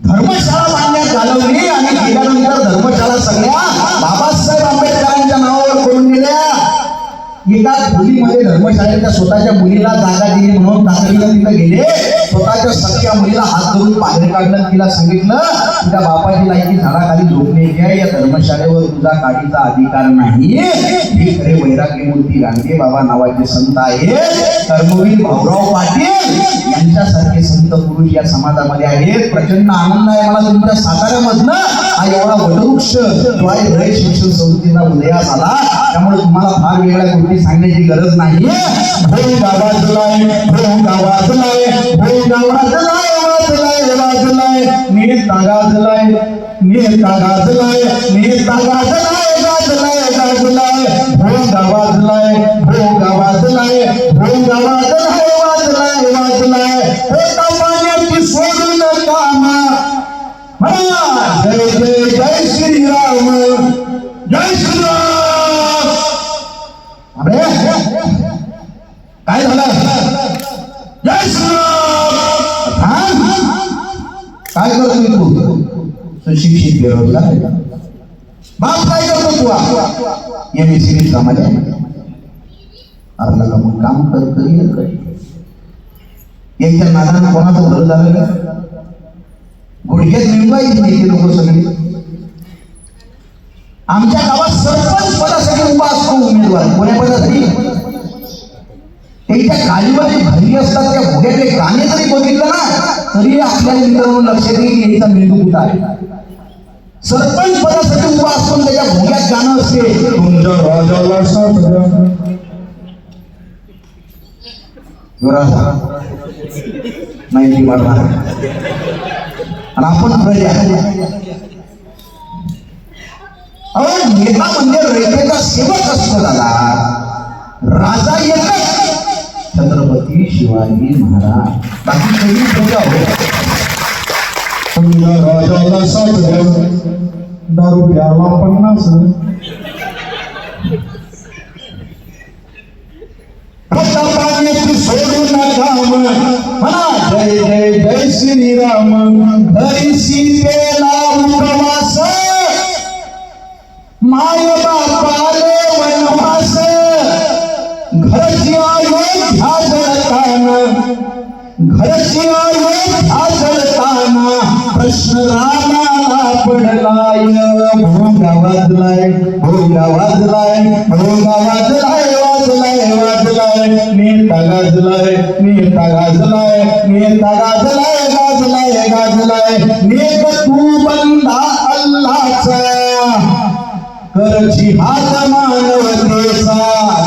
धर्मशाळा बांधण्यात घालवली आणि गेल्यानंतर धर्मशाळा सगळ्या बाबासाहेब आंबेडकरांच्या नावावर करून दिल्या. एका खोलीमध्ये धर्मशाळेच्या स्वतःच्या मुलीला जागा दिली म्हणून तातडीला तिथे गेले. स्वतःच्या सख्या मुलीला हात धरून बाहेर काढलं. तिला सांगितलं तुझ्या बापाची लायकी झाडाखाली झोपण्याची आहे, या धर्मशाळेवर तुझा काढीचा अधिकार नाही. हे खरे वैराग्यमूर्ती गांधी बाबा नावाचे संत आहेत. कर्मवीर भाऊराव पाटील यांच्यासारखे संत पुरुष या समाजामध्ये आहेत. प्रचंड आनंद आहे मला तुमच्या साताऱ्यामधनं हा एवढा वटवृक्ष जो आहे रय शिक्षण संस्थेचा उदयास आला. त्यामुळे तुम्हाला फार वेगळ्या गोष्टी सांगण्याची गरज नाही. भोंगा वाजलाय, भोंगा वाजलाय, भोंगा वाजलाय, वाजलाय, वाजलाय, नेता गाजलाय, नेता गाजलाय, नेता गाजलाय, गाजलाय, गाजलाय, भोंगा वाजलाय, भोंगा वाजलाय, भोंगा वाजलाय, वाजलाय, वाजलाय, एका पाण्याची सोडून कामा. जय जय जय श्रीराम, जय श्रीराम. अरे काय झालं? जय श्रीराम. काय करतोय तू? सुशिक्षित बेरोजगार बाप. काय करतो तू? एमएससी कामाच्या अर्धा काम करतो. यांच्या नादानं कोणाचं भलं झालं का? गुडघ्यात निंबायची नाही लोक सगळे. आमच्या गावात सरपंच पदासाठी उभा असतो उमेदवार. कोण्या पदासाठी? त्याच्या गाडीमध्ये भरली असतात त्या भोग्यातले गाणे जरी बघितलं ना तरी आपल्या मित्रांनो लक्षात येईल की याचा मेंदू कुठं आहे. सरपंच पदासाठी उभा असतो त्याच्या भोग्यात गाणं असते, तुमच्या राजाला साथ नाही ती वाढणार. आणि आपण प्रजा नेता म्हणजे रयतेचा सेवक असतो दादा. राजा एकच छत्रपती शिवाजी महाराज. बाकी सगळी प्रजा राजाला साथ द्या, दारू प्यावा 50. पाण्याची सोडू नका म्हणा जय जय जय श्रीराम. घरी सीतेला उपवास, माय बापाले वनवास. घरची अयोध्या जळताना, घरची अयोध्या जळताना प्रश्न रामाला पडलाय. भोंगा वाजलाय, भोंगा वाजलाय, भोंगा वाजलाय, वाजलाय, वाजलाय, नेता गाजलाय, नेता गाजलाय, नेता गाजलाय, गाजलाय, गाजलाय. नेत तू बंदा अल्लाचा, करची हात मानवतेचा.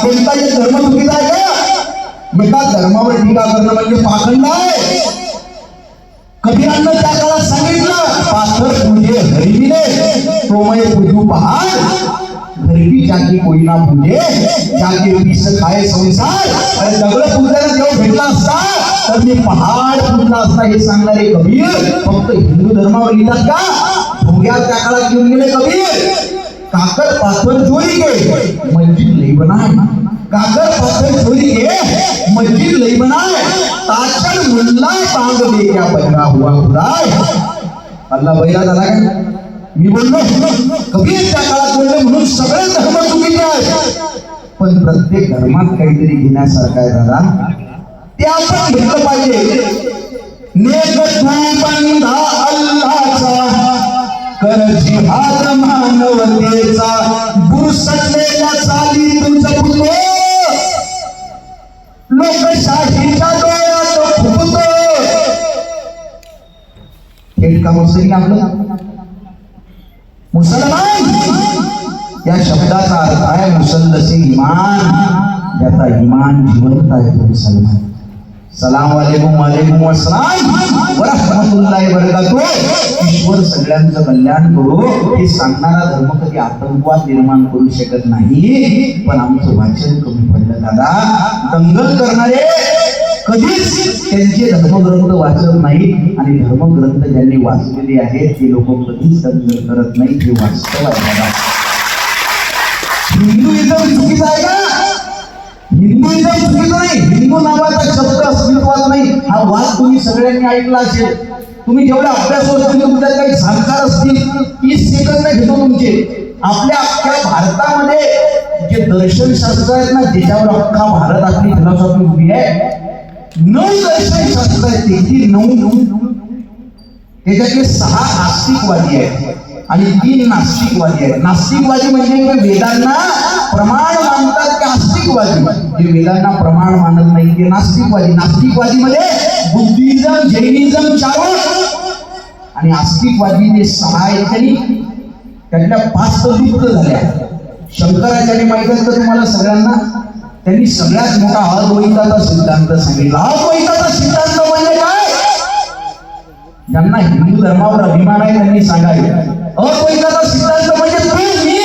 कोणता धर्म चुकीचा आहे का? एका धर्मावर टीका करणं म्हणजे पाखंड आहे. कबीरांना त्या काळात सांगितलं, पाथर पूजे हरिविले, तोमय पूजू पहाड, घरबी जागी कोयना पूजे, जागी पीस खाय संसार. अरे दगड पूजायला देव भेटला असता तर मी पहाड फुटला असता हे सांगणारे कबीर फक्त हिंदू धर्मावर लिहितात का? भोग्या त्या काळात घेऊन गेले कबीर. काकर पाथर चोरी के मस्जिद लई बनाए, काकर पाथर चोरी के मस्जिद लई बनाए, ताचन मुल्ला टांग दे क्या बना हुआ खुदाय. अल्लाह बैरा झाला का? मी बोललो कबीर त्या काळात बोलले म्हणून सगळे धर्म चुकीचे आहेत. पण प्रत्येक धर्मात काहीतरी घेण्यासारखं आहे दादा, ते आपण घेतलं पाहिजे. नेक बंधा अल्लाचा कर जिहाद मानवतेचा, बुरसटलेल्या चाली तुझं पुतो, लोकशाहीच्या डोळ्यात फुटतो. थेट का मुस्लिम आपलं मुसलमान या शब्दाचा अर्थ आहे मुसल्लसे इमान, ज्याचा इमान जिवंत आहे तो मुसलमान. सलाम वालेकुम वालेकुम अस्सलाम व रहमतुल्लाहि व बरकातुहू. ईश्वर सगळ्यांचं कल्याण करो हे सांगणारा धर्म कधी आतंकवाद निर्माण करू शकत नाही. पण आमचं वाचन कमी पडलं दादा. दंगल करणारे कधीच त्यांचे धर्मग्रंथ वाचत नाही आणि धर्मग्रंथ ज्यांनी वाचलेले आहेत ते लोक कधीच दंगल करत नाही. हे वास्तव आहे दादा. हिंदुइझम चुकीचं आहे का? हिंदुइझम चुकीचं नाही. हिंदू नावाचा शब्द अस्तित्वात नाही हा वाद तुम्ही सगळ्यांनी ऐकला असेल. तुम्ही जेवढा अभ्यास असतील तुमच्यात काही जाणकार असतील 30 सेकंद घेतो तुमचे. आपल्या अख्ख्या भारतामध्ये जे दर्शनशास्त्र आहेत ना त्याच्यावर अख्खा भारत आपली फिलॉसॉफी उभी आहे. 9 दर्शनशास्त्र आहेत ते 9. त्याच्यातले 6 आस्तिकवादी आहेत आणि 3 नास्तिकवादी आहेत. नास्तिकवादी म्हणजे वेदांना प्रमाण मानतात ते आस्तिकवादी. जे वेदांना प्रमाण मानत नाही ते नास्तिकवादी. नास्तिकवादी मध्ये बुद्धिझम जैनिझम 4 आणि आस्तिकवादी जे 6 आहेत त्यांनी त्यातल्या 5 तर लुप्त झाल्या. शंकराचार्य माहिती आहे का तुम्हाला सगळ्यांना? त्यांनी सगळ्यात मोठा अद्वैताचा सिद्धांत सांगितला. अद्वैताचा सिद्धांत म्हणजे काय? ज्यांना हिंदू धर्मावर अभिमान आहे त्यांनी सांगायचं. अद्वैताचा सिद्धांत म्हणजे तू मी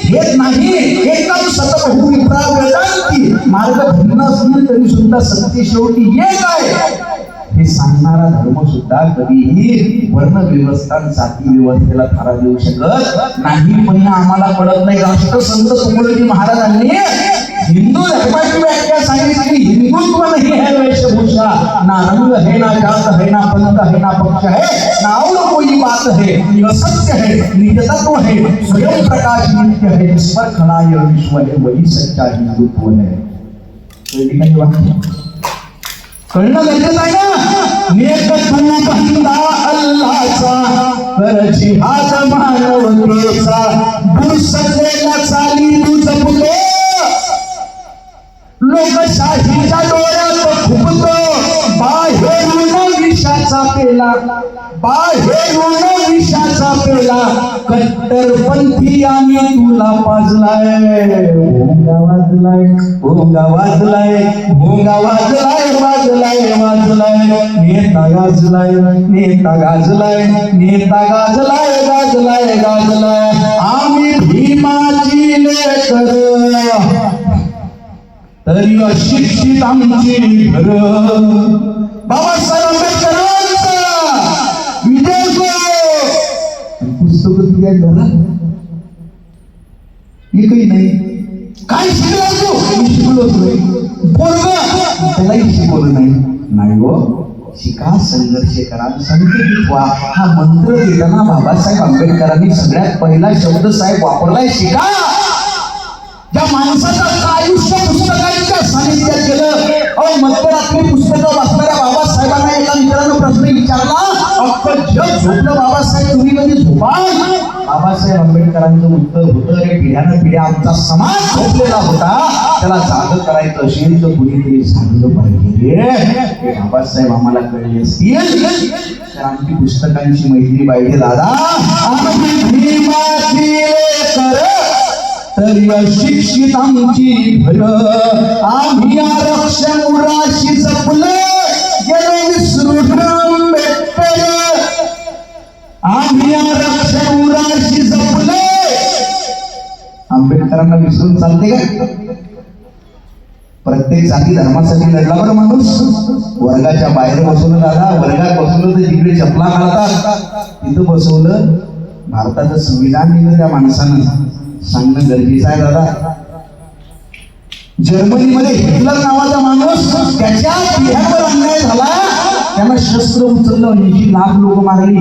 हेच नाही, एकदम सतत विप्रा वेदांती मार्ग भिन्न असतील तरी सुद्धा सत्य शेवटी एक आहे हे सांगणारा धर्म सुद्धा कधीही वर्ण व्यवस्था जाती व्यवस्थेला थारा देऊ शकत नाही. पण आम्हाला पडत नाही. राष्ट्रसंत तुकडोजी महाराजांनी हिंदू धर्माची व्याख्या सांगितली. हिंदुत्व नहीं है वेशभूषा, ना रंग है, ना जात है, ना पंथ है, ना पक्ष है, ना और कोई बात है, यह सत्य है, निज तत्व है, स्वयं प्रकाश नित्य है, जिस पर खड़ा यह विश्व है, वही सच्चा हिंदुत्व है. कळणं गरजेचं आहे ना. नेक बंधा अल्लाचा कर जिहाद मानवतेचा, बुरसटलेल्या चाली तू जपतो, लोकशाहीच्या डोळ्यात फुटतो. बाहेरून विषाचा पेला, बाहेरून विषाचा पेला, कट्टरपंथी आणि तुला पाजलाय. भोंगा वाजलाय, भोंगा वाजलाय, भोंगा वाजलाय, वाजलाय वाजलाय. नेता गाजलाय, नेता गाजलाय, नेता गाजलाय, गाजलाय गाजलाय. आम्ही भीमाची लेकर तरी अशिक्षित आमची घर. बाबासाहेब आंबेडकरांचा विजय पुस्तक तुझ्या घरात एकही नाही. काय शिकला तू? मी शिकलोच नाही. पोरगा त्यालाही शिकवलं नाही. नाही हो, शिका, संघर्ष करा, संघटित व्हा. हा मंत्र देताना बाबासाहेब आंबेडकरांनी सगळ्यात पहिला शब्द साहेब वापरलाय शिका. ज्या माणसाचं आयुष्य पुस्तकांच्या सानिध्यात गेलं. मध्यरात्री पुस्तकं वाचणाऱ्या बाबासाहेबांना एका मित्रानं प्रश्न विचारला, अख्खं जग झोपलं बाबासाहेब, तुम्ही कधी झोपाल? बाबासाहेब आंबेडकरांचं उत्तर होतं, रे पिढ्यानं पिढ्या आमचा समाज झोपलेला होता, त्याला जागं करायचं असेल तर कुणीतरी सांगलं पाहिजे. हे बाबासाहेब आम्हाला कळले असतील तर आमची पुस्तकांची मैत्री पाहिजे दादा. तरी अशिक्षित आमची घर, आम्ही आरक्षण उराशी जपले, गेलो विसरून आंबेडकर. आम्ही आरक्षण उराशी जपले. आंबेडकरांना विसरून चालते का? प्रत्येक जाती धर्मासाठी लढला बरं माणूस. वर्गाच्या बाहेर बसवलं दादा, वर्गात बसवलं तर जिकडे चपला घालतात तिथं बसवलं. भारताचं संविधान दिलं त्या माणसानं, सांगणं गरजेचं आहे दादा. जर्मनीमध्ये हिटलर नावाचा माणूस, त्याच्या पिढ्यावर अन्याय झाला, त्यांना शस्त्र उचललं, 80 लाख लोक मारली.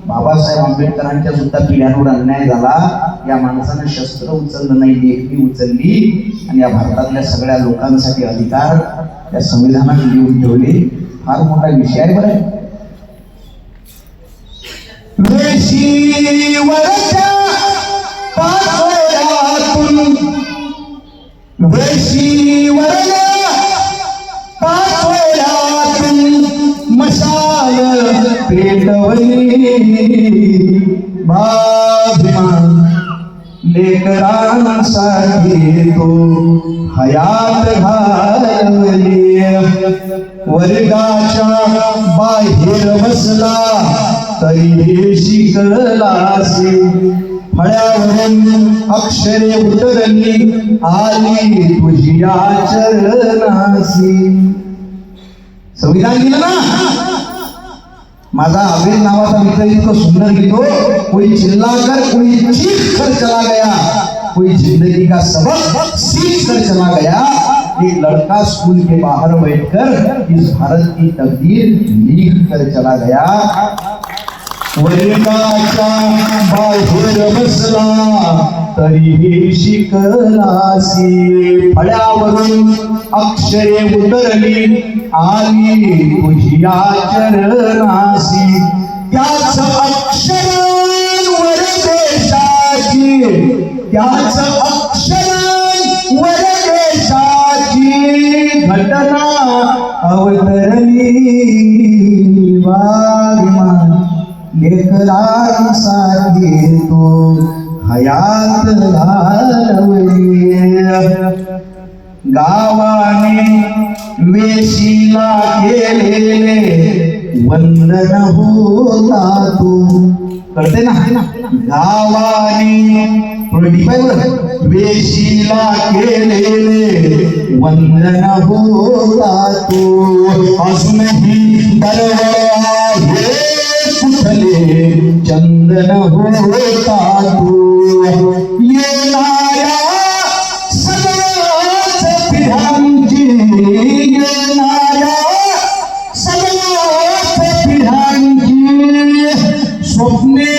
बाबासाहेब आंबेडकरांच्या सुद्धा पिढ्यांवर अन्याय झाला, या माणसानं शस्त्र उचललं नाही, लेखणी उचलली आणि या भारतातल्या सगळ्या लोकांसाठी अधिकार त्या संविधानात लिहून ठेवले. फार मोठा विषय आहे बरं. वेशीवरच्या पाचोळ्यातून, वेशीवरच्या पाचोळ्यातून मशाल पेटवली, बाभिमान लेकरांसाठी तो हयात घालवली. वर्गाच्या बाहेर बसला तरी शिकलासी, फळ्यावरून अक्षरे उतरली आली तुझ्या चरणासी. संविधान दिलं ना. माझा आबिद नावाचा मित्र इतकं सुंदर लिहितो, कोई चिल्लाकर कोई चीख कर चला गया, कोई जिंदगी का सबक सीख कर चला गया. एक लड़का स्कूल के बाहर बैठकर इस भारत की तकदीर लिख कर चला गया. वर्गाच्या बाहेर बसला तरीही शिकलासी, फळ्यावरून अक्षरे उतरली आली तुझ्या चरणासी. त्याच अक्षरांवर देशाची, त्याच अक्षरांवर देशाची घटना अवतरली. वागमान लेकरांसाठी तो हयात घालवली. गावाने वेशीला केलेले वंदन होता तू. कळते ना. गावाने वेशीला केलेले वंदन होता तू. अजूनही दरवळे कुठले चंदन होता तू. येणाऱ्या सगळ्याच पिढ्यांची, येणाऱ्या सगळ्याच पिढ्यांची स्वप्ने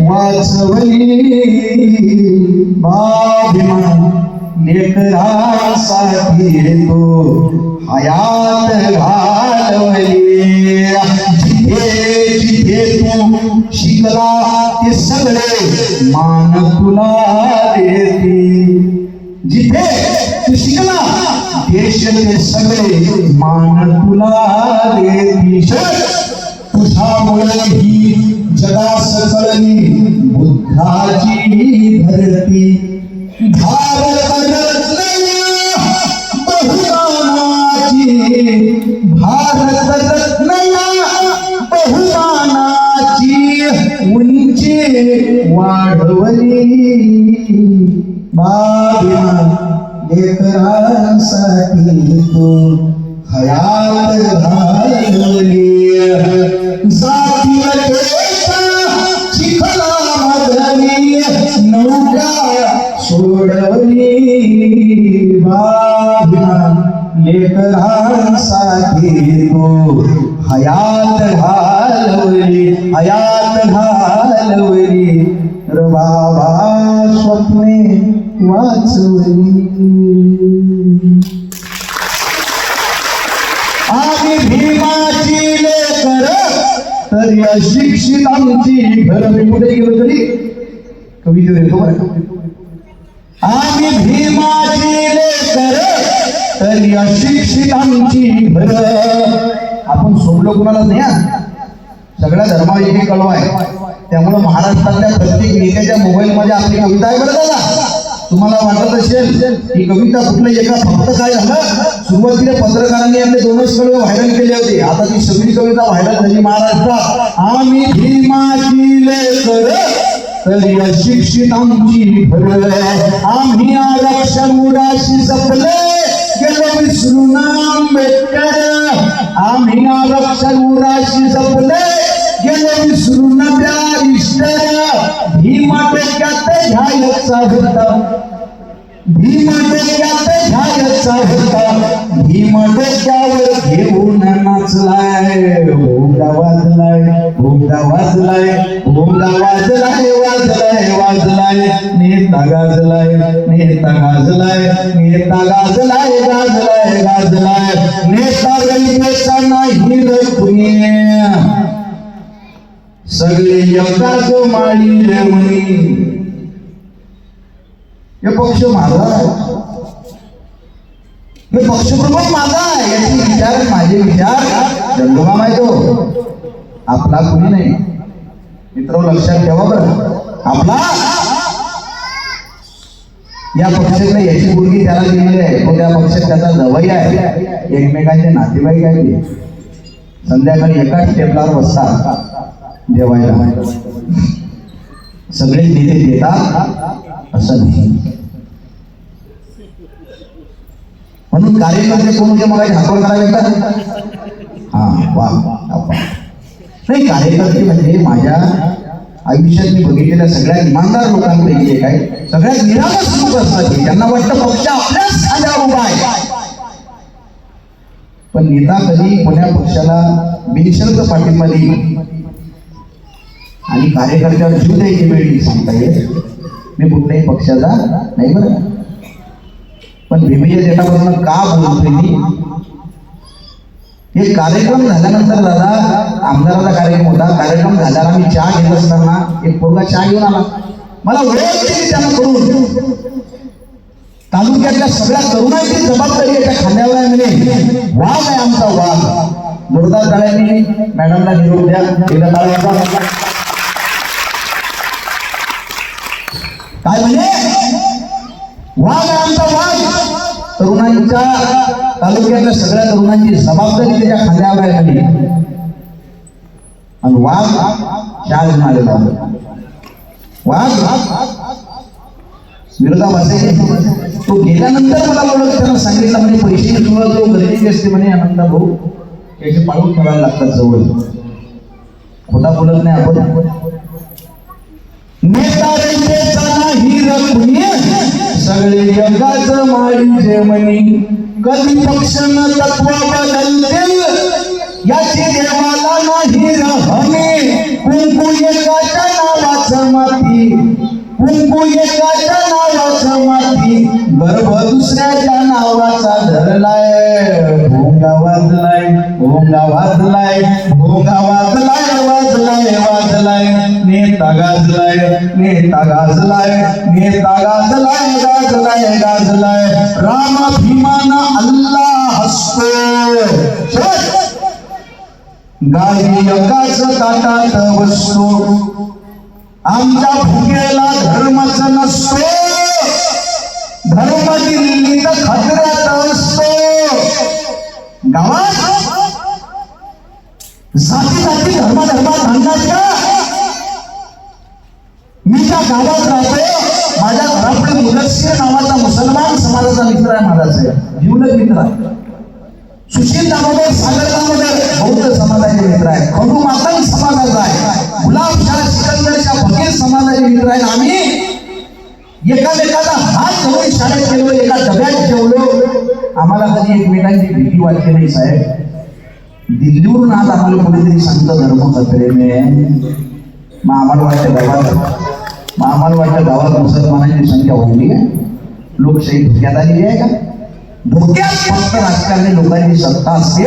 वाचवली. बाभिमान लेकरांसाठी तो हयात घालवली. जिथे जिथे तू शिकला ते सगळे मान तुला देती. जिथे तू शिकला देश ते सगळे मान तुला देती. तुझ्यामुळे ही जगास कळली बुद्धाची धरती. भारत रत्न बहुमानाची, भारत रत्न बहुमानाची उंची वाढवली. बाभिमान लेकरांसाठी तो हयात घालवली. जातीवर चिखला मधली नौका सोडवली. बाभिमान लेकरांसाठी तो हयात घालवली, हयात घालवली. र बाबा स्वप्ने वाचवली. आम्ही भीमाची लेकर तरी अशिक्षितांची घर. मी कुठे गेलो तरी कवितेवर येतो बरं. आम्ही भीमाची लेकर तरी अशिक्षितांची घर. आपण सोडलो कुणाला नाही. सगळ्या धर्मावर एक कळवा आहे. त्यामुळे महाराष्ट्रातल्या प्रत्येक नेत्याच्या मोबाईल मध्ये आपली कविता आहे बरं दादा. तुम्हाला वाटत असेल ही कविता कुठल्या एका फक्त काय झालं, सुरुवातीला पत्रकारांनी आपले 2च कविता व्हायरल केले होते. आता ती सगळी कविता व्हायरल झाली महाराष्ट्रात. आम्ही भीमाची लेकर तरी अशिक्षितांची भर. आम्ही आरक्षण उडाशी जपले गेलो विसरून आंबेडकर आम्ही आरक्षण उराशी जपले गेले विसरून बॅरिस्टर भीम डोक्यात घ्यायचा होता भीम डोक्यात घ्यायचा होता भीम डोक्यावर घेऊन नाचलाय भोंगा वाजलाय भोंगा वाजलाय भोंगा वाजलाय वाजलाय वाजलाय नेता गाजलाय नेता गाजलाय नेता गाजलाय गाजलाय गाजलाय नेता गणेशा नाही रे कुणी सगळे एकाच माळी रे म्हणी हे पक्ष माझा आहे हे पक्षप्रमुख माझा आहे याचे विचार माझे विचार दंडोबा आहे तो आपला कुणी नाही मित्र लक्षात ठेवा बरं आपला या पक्षाकडे याची मुलगी त्याला दिलेली आहे तो त्या पक्षात त्याचा जवई आहे एकमेकांचे नातेवाईक आहे संध्याकाळी एकाच टेबलावर बसतात जेवायला सगळे नेते देतात असं नाही म्हणून कार्यकर्ते कोण होते मला झाकून करायला हा वा नाही कार्यकर्ते म्हणजे माझ्या आयुष्यात मी बघितलेल्या सगळ्यात इमानदार लोकांपैकी एक आहे सगळ्यात निरागस लोक असतात त्यांना वाटतं पक्ष आपल्याच खांद्यावर उभा आहे पण नेता कधी कोण्या पक्षाला बिनशर्त पाठिंबा देईल आणि कार्यकर्त्यावर जीव द्यायची वेळ सांगता येईल मी कुठल्याही पक्षाचा नाही बरं पण भीमीच्या देटापासून का बोलतोय मी हे कार्यक्रम झाल्यानंतर दादा आमदाराचा कार्यक्रम होता कार्यक्रम झाल्याला मी चहा घेत असताना एक पोरगा चहा घेऊन आला मला ओळखली त्यानं करून तालुक्यातल्या सगळ्या तरुणांची जबाबदारी याच्या खांद्यावर आहे म्हणे वाघ आहे आमचा वाघ जोरदार टाळ्यांनी मॅडमला निरोप द्या एकदा टाळ्या काय म्हणे वाघ आहे आमचा वाघ तरुणांच्या तालुक्यातल्या सगळ्या तरुणांची जबाबदारी त्याच्या खांद्यावर आहे म्हणे आणि वाघ चार जण आलेला वाघ विरोधाभासी तो गेल्यानंतर मला बोलत त्याला सांगितलं म्हणजे पैशाची सुरुवात जो गरजेची असते म्हणे आनंदा भाऊ त्याचे पाळून ठेवायला लागतात जवळ खोटा बोलत नाही आपण नेता रेंजेचा नाही रकुणी सगळे जगाच माळीचे म्हणी कधी पक्षानं तत्व बदलतील याची देवाला नाही रहमी कुंकू एकाच्या नावाचं माती कुंकू एकाच्या नावाचं माती गर्भ दुसऱ्याच्या नावाचा धरलाय भोंगा वाजलाय भोंगा वाजलाय भोंगा वाजलाय वाजलाय वाजलाय नेता गाजलाय नेता गाजलाय नेता गाजलाय गाजलाय गाजलाय राम भीमाना अल्लाह हसतो गावी एकाच ताटात बसतो आमच्या भुकेला धर्मच नसतो धर्म दिल्लीत खतऱ्यात असतो गावात जाती जाती धर्मात भांडणार का मी त्या गावात राहतो माझ्या घरापुढे मुदस्सीर नावाचा मुसलमान समाजाचा मित्र आहे माझा जीवलग मित्र आहे सुशील दामोदर सागर दामोदर बौद्ध समाजाचे मित्र आहे खडू मातंग समाजाचा आहे गुलाबशाह सिकंदरच्या फकीर समाजाचे मित्र आहेत आम्ही एकामेकाला हात धरून शाळेत गेलो एका डब्यात जेवलो आम्हाला कधी एकमेकांची भीती वाटली नाही साहेब दिल्लीवरून आज आम्हाला कोणीतरी सांगतं धर्म खतरे में मग आम्हाला वाटतं गावात मुसलमानांची संख्या वाढली आहे लोकशाही धोक्यात आलेली आहे का धोक्यात फक्त राजकारणी लोकांची सत्ता असते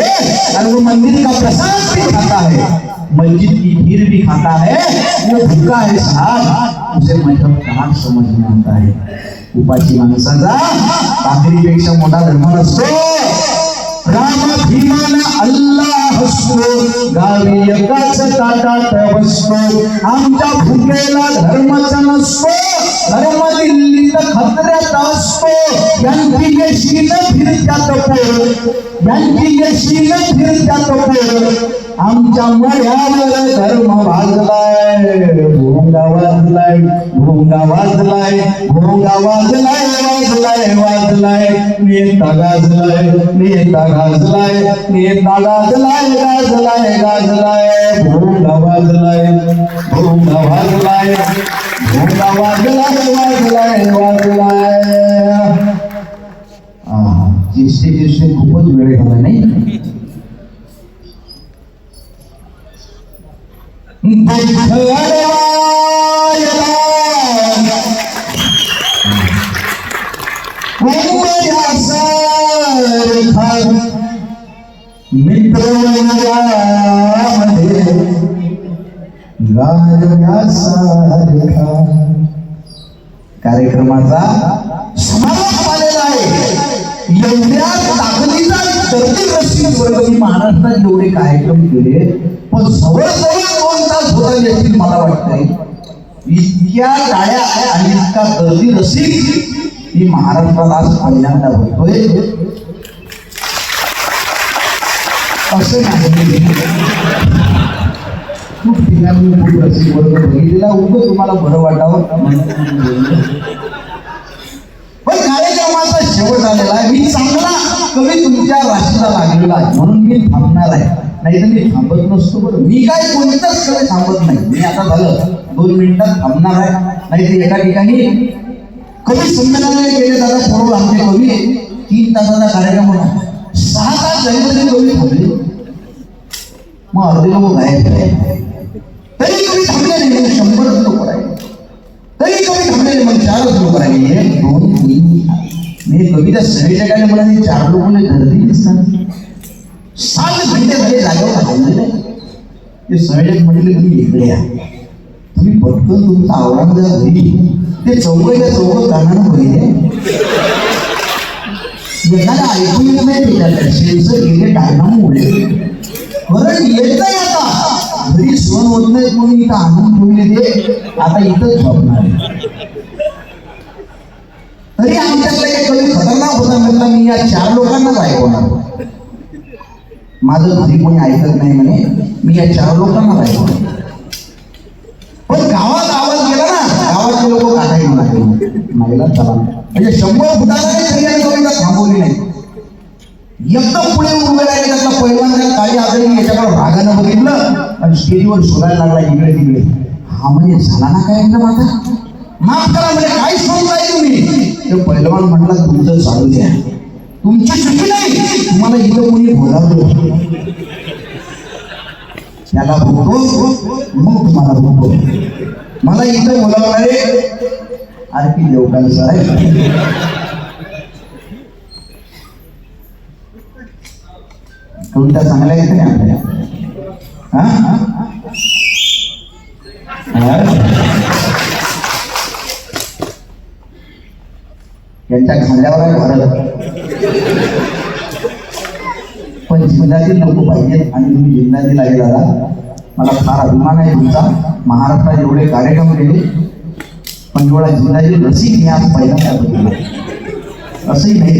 आणि वो मंदिर का प्रसाद भी खाता है मस्जिद की खीर भी खाता है वो भूखा है साहब उसे मतलब कहाँ समझ में आता है उपाची माणसाचा भाकरीपेक्षा मोठा धर्म नसतो राम भीमाना अल्लाह हसतो गावी एकाच ताटात बसतो आमच्या भुकेला धर्मच नसतो धर्म दिल्लीत खतऱ्यात असतो यांची यशीनं फिरत्यात पोर यांची यशीनं फिरत्यात पोर आमच्या मळ्यावर धर्म वाजलाय, भोंगा वाजलाय, भोंगा वाजलाय, भोंगा वाजलाय, वाजलाय वाजलाय, नेता गाजलाय, नेता गाजलाय, नेता गाजलाय, गाजलाय गाजलाय, भोंगा वाजलाय, भोंगा वाजलाय, भोंगा वाजलाय, वाजलाय वाजलाय. दिसते खूपच वेळ झाला नाही. मित्र कार्यक्रमाचा समारोप आलेला आहे. एवढ्या ताकदीचा दर्दी रसिक वर्ग मी महाराष्ट्रात एवढे कार्यक्रम केले, पण जवळजवळ 2 तास होता येतील मला वाटतंय. इतक्या गाड्या आणि इतका दर्दी रसिक मी महाराष्ट्राला आज पहिल्यांदा होतोय. असं नाही खूप ठिकाणी खूप रसिक वर्ग बघितलेला, उगं तुम्हाला बरं वाटावं पण कार्यक्रमाचा शेवट आलेला आहे. मी चांगला कमी तुमच्या राशीला लागलेला आहे म्हणून मी थांबणार आहे, नाही तर मी थांबत नसतो. बरं मी काय कोणताच कधी थांबत नाही. मी आता झालं 2 मिनिटात थांबणार आहे, नाही तर एका ठिकाणी कवी संमेलनाने गेले दादा थोडं आमचे कवी 3 तासाचा कार्यक्रम होता, 6 तास झाले कवी थांबले. मग अर्धे लोक गायब तरी कवी थांबले नाही. 100 लोक राहिले तरी कवी थांबलेले. मग 4 लोक राहिले, 1 2 3. मी कविता सगळ्या मला 4 लोकांना गर्दी दिसतात. 7 घंटे झाले जागेवर थांबलेले. ते संयोजक म्हटले तुम्ही इकडे या, तुम्ही पटकन तुमचा आवरान जरा घरी. ते चौघच्या चौघ कानानं बघितले, एखादा ऐकू येत नाही. त्याच्याकडे शेरसं गेले टाळणं उडले. कारण येत नाही आता घरी सण होत नाही म्हणून इथं आणून ठेवले. ते आता इथंच झोपणार. तरी आमच्याकडे काही कधी खतरनाक होता म्हटलं मी या 4 लोकांनाच ऐकवणार. माझं घरी कोणी ऐकत नाही म्हणे, मी या 4 लोकांनाच ऐकवणार. पण गावात आवाज गेला ना, गावातले लोक काढायला नाहीला चला म्हणजे 100 फुटाला काही कविता थांबवली नाही. एकदम पुढे उभे राहिले. त्यातला पहिलवान त्याला काळी आदळी याच्याकडे रागानं बघितलं आणि स्टेजवर शोधायला लागला इकडे तिकडे. हा म्हणजे झाला ना काय एकदम आता माफ करा म्हणजे काय शोधताय तुम्ही. ते पहिलवान म्हटला तुमचं चालू द्या, तुमची चुकी नाही, तुम्हाला इथं कोणी बोलावलं त्याला बघतो मग तुम्हाला बघतो. मला इथं बोलावणारे आरती देवकाल साहेब कविता चांगल्या येते ना आपल्या. यांच्या खांद्यावर आहे भारत. पण जिल्ह्यातील लोक पाहिजेत आणि तुम्ही जिल्ह्यातील आहे दादा. मला फार अभिमान आहे तुमचा. महाराष्ट्रात एवढे कार्यक्रम केले पण एवढा जिल्ह्यातील रसिक मी आज पहिल्यांदा बघितला. असंही नाही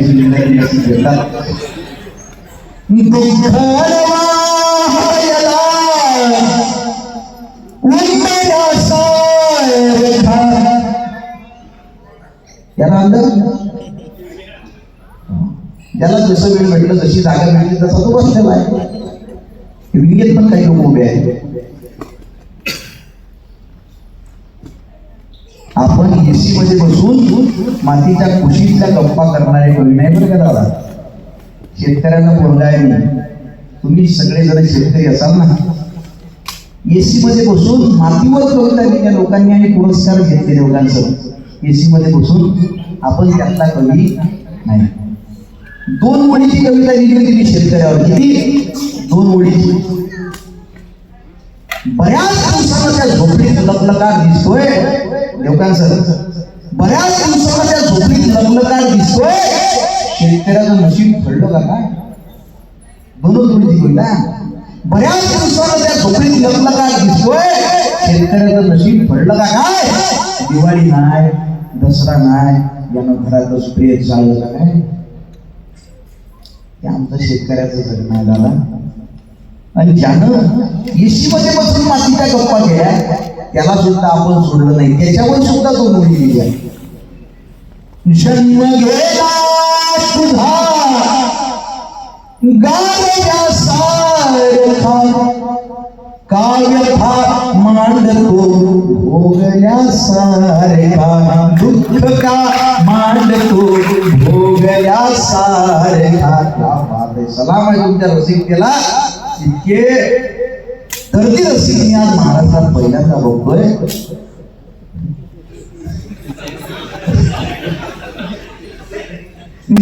जिल्ह्यातील रसिक घेतात. याला अंदर ज्याला जसं वेळ भेटलं जशी जागा भेटली तसा तो बसलेला आहे. विंगेत पण काही लोक उभे आहेत. आपण एसी मध्ये बसून मातीच्या कुशीतल्या गप्पा करणारे कवी नाही बरं का दादा. शेतकऱ्यांना पोरगा आहे मी, तुम्ही सगळे जण शेतकरी असाल ना. एसी मध्ये बसून मातीवर कविता लिहिल्या लोकांनी आणि पुरस्कार घेतले लोकांचं. एसी मध्ये बसून आपण त्यातला कवी नाही. 2 ओळीची कविता लिहिली होती शेतकऱ्यावर. किती? 2 ओळीची. बऱ्याच दिवसानं त्या झोपडीत लखलकार दिसतोय देवकांसर. बऱ्याच दिवसानं त्या झोपडीत लखलकार दिसतोय. शेतकऱ्याचं नशीब घडलं का काय? 2 ओळीची कविता. बऱ्याच दिवसानं त्या झोपडीत लखलकार दिसतोय. शेतकऱ्याचं नशीब घडलं का काय? दिवाळी नाही, दसरा नाही, यानं घरात स्प्रे चाललं का काय? ते आमचं शेतकऱ्याचं जगणं आहे दादा. आणि ज्यानं एसी मध्ये बसून मातीच्या गप्पा केल्या त्याला सुद्धा आपण सोडलं नाही, त्याच्यावर सुद्धा दोन ओळी लिहिल्या. जन्म गेला तुझा गाण्यासारखा काव्यथा मांडतो भोगल्यासारखा, दुःख का मांडतो भोगल्यासारखा. क्या बात आहे. सलाम आहे तुमच्या रसिकतेला. इतके दर्दी रसिक मी आज महाराष्ट्रात पहिल्यांदा बघतोय.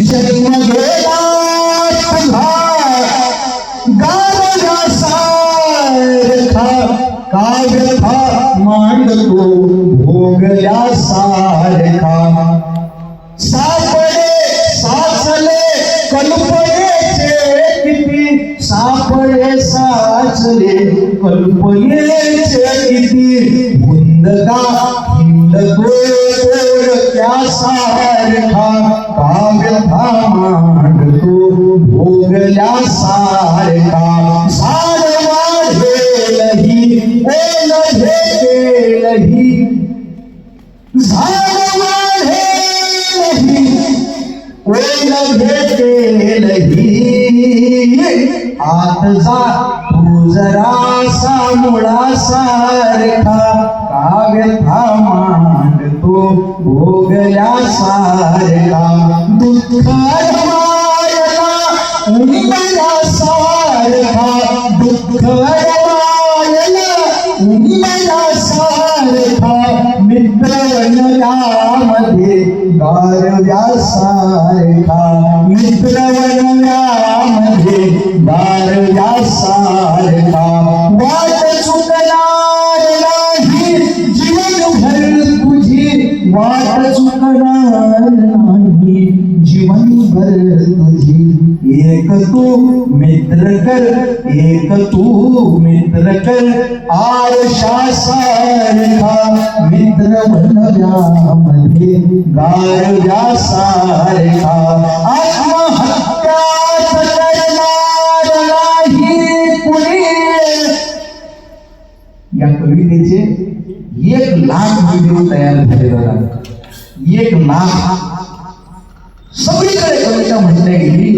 जन्म गेला तुझा गाण्यासारखा काव्यथा मांडतो भोगल्यासारखा. सापडे साचले कल्पनेचे किती, सापडे साचले कल्पनेचे किती, हुंदका हिंदतो त्यासारखा काव्यथा मांडतो भोगल्यासारखा. झाड वाढेलही ओल भेटेलही, झाड वाढेलही ओल भेटेलही, आत जा तू जरासा मुळासारखा काव्यथा मांडतो भोगल्यासारखा. दुःख अडवायला उन्मयासारखा, दुःख अडवायला उन्मयासारखा, मित्र वनगामध्ये गारव्यासारखा, मित्र वनगामध्ये गारव्यासारखा. वाट चुकणार नाही जीवनभर तुझी, वाट चुकणार नाही जीवनभर तुझी. एक तू मित्र कर, एक तू मित्र कर आरशासारखा, मित्र बनव्यामध्ये गारव्यासारखा. आत्महत्या करणार नाही कुणी. या कवितेचे 1,00,000 व्हिडिओ तयार झालेला आहे. 1,00,000. सगळीकडे कविता म्हटल्या गेली,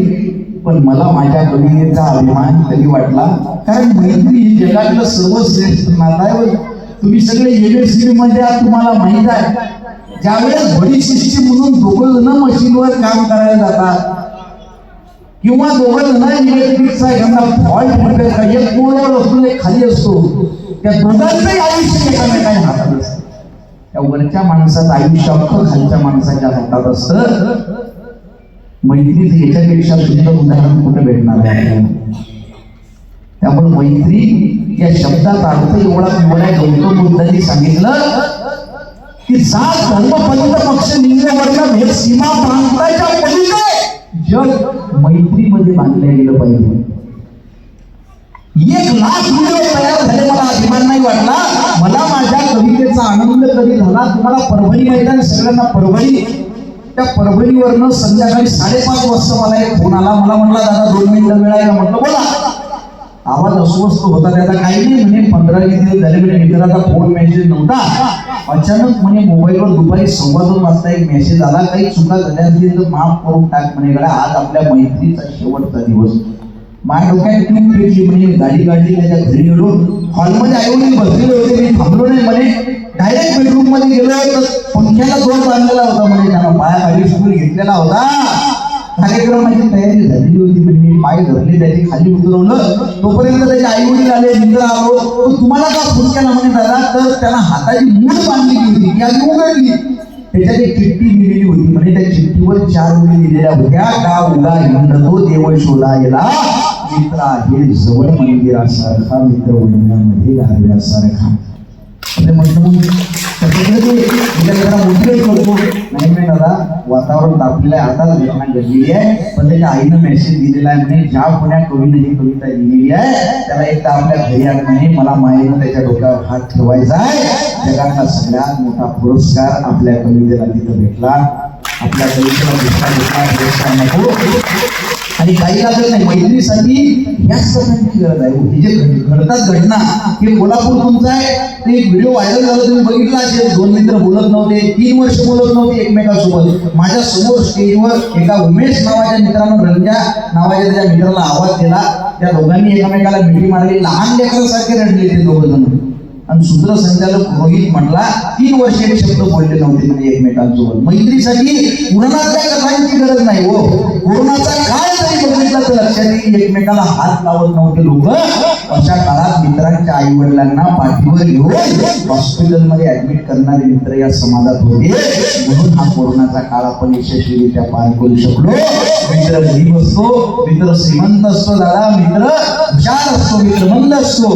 पण मला माझ्या कवितेचा अभिमान कधी वाटला, कारण मैत्री ही जगातलं सर्वश्रेष्ठ नातं आहे. तुम्ही सगळे युनिव्हर्सिटी मध्ये आहात, तुम्हाला माहित आहे ज्यावेळेस बडीशिष्टी म्हणून दोघं जण मशीनवर काम करायला जातात किंवा दोघं जण इलेक्ट्रिकचा एखादा फॉल्ट मध्ये एक पोलवर असतो एक खाली असतो, त्या दोघांचंही आयुष्य एकामेकाच्या हातात असतं. त्या वरच्या माणसाचं आयुष्य अख्खं खालच्या माणसाच्या हातात असतं. मैत्रीचं याच्यापेक्षा सुंदर उदाहरण कुठे भेटणार आहे आपल्याला. त्यामुळे मैत्री या शब्दाचा अर्थ एवढा आहे. गौतम बुद्धांनी सांगितलं की जात धर्म पंथ पक्ष लिंग वर्ण भेद सीमा प्रांताच्या पलीकडे जग मैत्रीमध्ये बांधलं गेलं पाहिजे. 1,00,000 व्हिडिओ तयार झाले. मला अभिमान नाही वाटला. मला माझ्या कवितेचा आनंद कधी झाला. तुम्हाला परभणी माहिती आहे, सगळ्यांना परभणी. त्या परभणीवरनं संध्याकाळी 5:30 वाजता मला एक फोन आला. मला म्हटला दादा 2 मिनिटं वेळ आहे का? म्हटलं बोला. आवाज अस्वस्थ होता त्याचा. काही नाही म्हणे 15-20 दिवस झाले म्हणे मित्राचा फोन मेसेज नव्हता. अचानक म्हणे मोबाईलवर दुपारी 2:15 वाजता एक मेसेज आला, काही चुका झाल्या असतील तर माफ करून टाक म्हणे गड्या, आज आपल्या मैत्रीचा शेवटचा दिवस. माझ्या डोक्यात ट्यूब पेटली. म्हणजे गाडी काढली, त्याच्या घरी गेलो. हॉलमध्ये आईवडील बसलेले होते, मी थांबलो नाही म्हणे. डायरेक्ट बेडरूम मध्ये गेलो तर पंख्याला दोर बांधलेला होता म्हणे, त्याला पाया खाली शुगर घेतलेला होता. कार्यक्रमाची तयारी झालेली होती. म्हणजे मी पाय धरले, त्याची खाली उतरवलं. तोपर्यंत त्याचे आई वडील आले, मित्र आलो. तुम्हाला का फोन केला म्हणे दादा? तर त्याला हाताची मूठ बांधली होती, ती आधी उघडली. त्याच्यात एक चिठ्ठी लिहिलेली होती. म्हणजे त्या चिठ्ठीवर 4 ओळी लिहिलेल्या होत्या. का उगा हिंडतो देव शोधायला, मित्र आहे जवळ मंदिरासारखा, मित्र वडिलांमध्ये गारव्यासारखा. म्हटलं मग मोटिवेट करतो. नाही दादा, वातावरण तापलेलं आहे, आताच घटना घडलेली आहे. पण त्याच्या आईनं मेसेज दिलेला आहे म्हणे, ज्या कोण्या कवीने ही कविता लिहिलेली आहे त्याला एकदा आपल्या घरी आण म्हणे, मला मायेनं त्याच्या डोक्यावर हात ठेवायचा आहे. जगातला सगळ्यात मोठा पुरस्कार आपल्या कवितेला तिथं भेटला. आपल्या कवितेला दुसरा पुरस्कार नको. आणि काही लागत नाही. मैत्रीसाठी याच सगळ्यांची गरज आहे. हे जे घडतात घटना, हे कोल्हापूर तुमचं आहे. ते एक व्हिडिओ व्हायरल झाला, तुम्ही बघितला असेल. 2 मित्र बोलत नव्हते, 3 वर्ष बोलत नव्हते एकमेकांसोबत. माझ्या समोर स्टेजवर एका उमेश नावाच्या मित्रानं रंजा नावाच्या त्या मित्राला आवाज दिला. त्या दोघांनी एकमेकाला मिठी मारली. लहान लेकरांसारखे रडले ते दोघ जण. आणि सूत्रसंचालक रोहित म्हटला 3 वर्ष हे शब्द बोलले नव्हते म्हणजे एकमेकांसोबत. मैत्रीसाठी पुराणातल्या कथांची गरज नाही हो. कोरोनाचा काळ जरी बघितला तर लक्षात येईल एकमेकाला हात लावत नव्हते लोक. अशा काळात मित्रांच्या आई वडिलांना पाठीवर घेऊन हॉस्पिटलमध्ये ऍडमिट करणारे मित्र या समाजात होते. म्हणून हा कोरोनाचा काळ आपण यशस्वीरित्या पार करू शकलो. मित्र गरीब असतो, मित्र श्रीमंत असतो, दादा मित्र हुशार असतो, मित्र मंद असतो,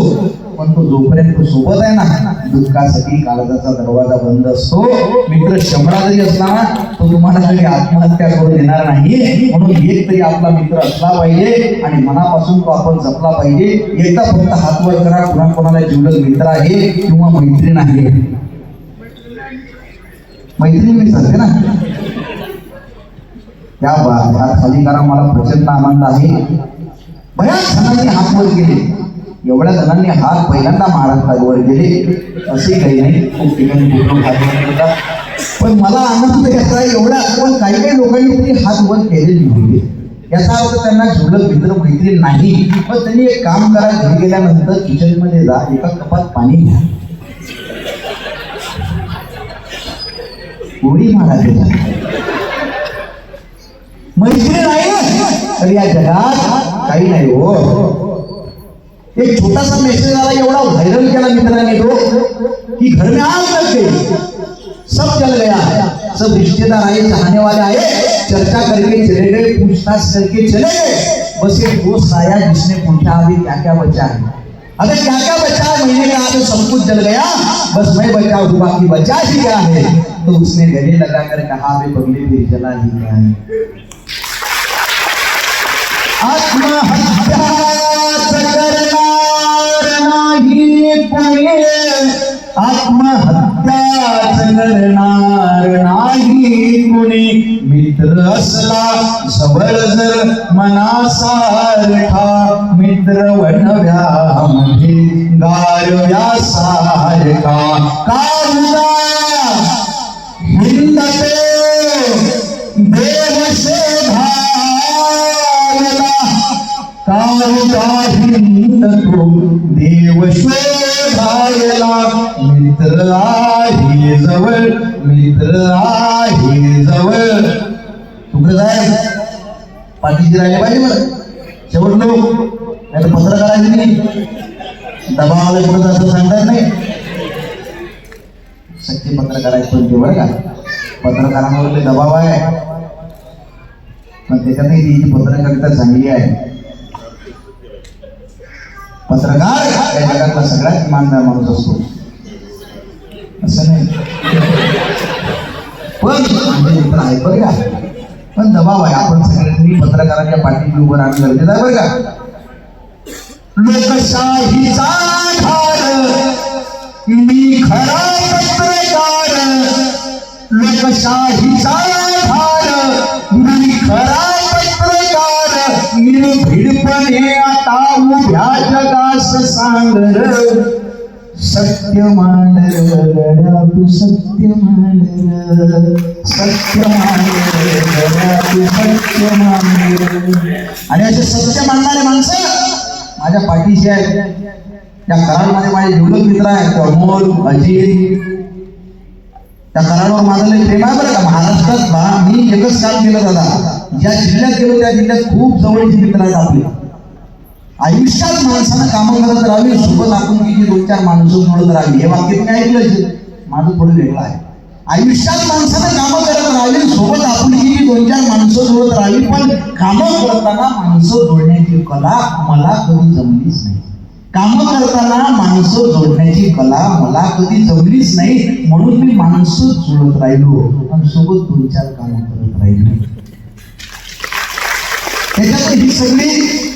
पण तो जोपर्यंत सोबत आहे ना, दुःखासाठी काळजाचा दरवाजा बंद असतो. मित्र 100 जरी असला ना, तो तुम्हाला कधी आत्महत्या करून देणार नाही. म्हणून एक तरी आपला मित्र असला पाहिजे आणि मनापासून तो आपण जपला पाहिजे. एकदा फक्त हात वर करा, कोणाकोणाला जिवलग मित्र आहे किंवा मैत्रीण आहे. मैत्रीण मी सांगते ना, त्या हात खाली करा. मला प्रचंड आनंद आहे. बऱ्याच जणांनी हात वर केले. एवढ्या जणांनी हात पहिल्यांदा महाराष्ट्रावर गेले असे काही नाही. खूप ठिकाणी फोटो हात वर करतात. पण मला आनंद याचा एवढा, पण काही काही लोकांनी तरी हात वर केलेले नव्हते. याचा अर्थ त्यांना जेवढं मित्र मैत्रीण नाही. पण त्यांनी एक काम करा, घरी गेल्यानंतर किचन मध्ये जा, एका कपात पाणी घ्या, उडी मारा. मैत्रीण नाही तर या जगात काही नाही हो. एक छोटासा मेसेज आला, एवढा व्हायरल केला मित्रांनी तो, कि घर में आग लग गई, सब चल गया, सब रिश्तेदार आए, चाहने वाले आए, चर्चा करके चले गए, पूछताछ करके चले गए, बस एक दोस्त आया जिसने पूछा अभी क्या क्या बचा है, अगर क्या क्या बचा है, महीने का आगे सब कुछ जल गया, बस मैं बचा हूँ, बाकी बचा ही क्या है। तो उसने गले लगाकर कहा वे बगले फिर जला ही क्या है। आत्महत्या करणार नाही कोणी, मित्र असला जवळ जर मनासारखा, मित्र वणव्यामध्ये गारव्यासारखा, काळजा हिंदते देव शोधायला, काळजा हिंदतो देव शोधायला, मित्र आहे जवळ, मित्र आहे जवळ। तुकडे साहेब पाठीशी राहिले पाहिजे बरं, शेवट लोक नाही तर पत्रकारांनी नाही, दबावाला पुढे असं सांगतात नाही। सच्चे पत्रकार आहेत पण ते बरं का, पत्रकारांवर दबाव आहे पण त्याच्यातही ती पत्रकारिता चांगली आहे। पत्रकार या जगातला सगळ्यात इमानदार माणूस असतो असं नाही, पण बघा पण दबाव आहे। आपण सगळ्यांनी पत्रकारांच्या पाठीशी उभं राहणं गरजेचं आहे बरं का। लोकशाहीचा आधार मी खरा पत्रकार, लोकशाहीचा आधार मी खरा पत्रकार, निर्भीडपणे आता उभ्या जगास सांगर, सत्य मांडर गड्या तू सत्य मांडर, सत्य मांडर गड्या तू सत्य मांडर। आणि असे सत्य मांडणारे माणसं माझ्या पाठीशी आहेत। त्या कराडमध्ये माझे जिवलग मित्र आहेत, अमोल, अजित। त्या कराडवर माझं लई प्रेम आहे बरं का। महाराष्ट्रात मी एकच काम केलं दादा, ज्या जिल्ह्यात गेलो त्या जिल्ह्यात खूप जवळची मित्र आहेत आपली। आयुष्यात माणसानं कामं करत राहावी, सोबत आपुलकीची 2-4 माणसं जोडत राहावी। हे वाक्य तुम्ही ऐकलं, माझं थोडं वेगळं आहे। आयुष्यात माणसानं कामं करत राहावी, सोबत आपुलकीची 2-4 माणसं जोडत राहावी, पण कामं करताना माणसं जोडण्याची कला मला कधी जमलीच नाही। कामं करताना माणसं जोडण्याची कला मला कधी जमलीच नाही, म्हणून मी माणसं जोडत राहिलो आणि सोबत 2-4 कामं करत राहिलो। त्याच्यात ही सगळी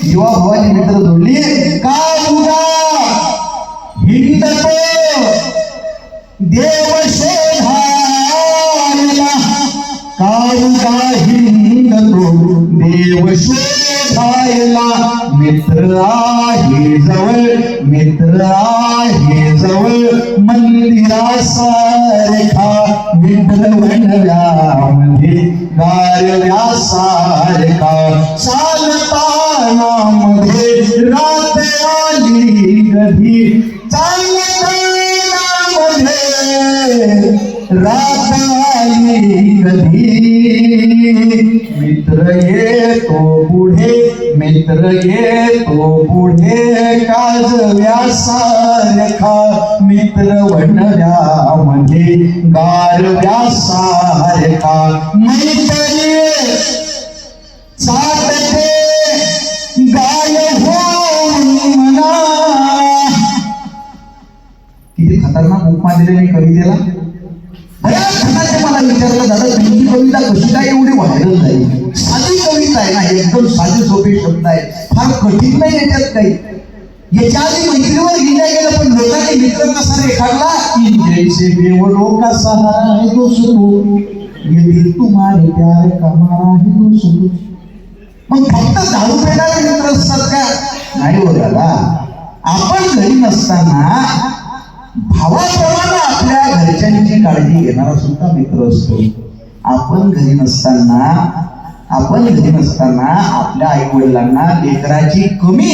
जीवाभावाची मित्र जोडली। का उगा हिंदतो देव शोधायला, का उगा हिंदतो देव शोधायला, मित्र आहे जवळ, मित्र आहे जवळ, मंदिरासारखा मित्र बनव्यामध्ये गारव्यासारखा, चालताना मध्ये रात आली कधी, चालताना मध्ये रात आली कधी, मित्र येतो पुढे, मित्र येतो पुढे काजव्यासारखा, मित्र बनव्यामध्ये गारव्यासारखा, मैत्री साधते गाय होऊन म्हणा. किती खतरनाक उपमा दिले मी कवितेला. बऱ्याच जणांनी मला विचारलं, दादा तुमची कविता कशी काय एवढी व्हायरल झाली? साधी कविता आहे ना, एकदम साधे सोपे शब्द आहे, फार कठीण नाही याच्यात काही. याच्या आधी मैत्रीवर लिहिल्या गेलं, पण लोकांनी मित्र कसा रेखाडला की जैसे बेवडो का सहारा है दोस्तों, ये दिल तुम्हारे प्यार का मारा है दोस्तों. मग फक्त दारू पेणारे मित्र असतात का? नाही हो दादा. आपण घरी नसताना भावाप्रमाणे आपल्या घरच्यांची काळजी घेणारा सुद्धा मित्र असतो. आपण घरी नसताना आपल्या आई वडिलांना लेकराची कमी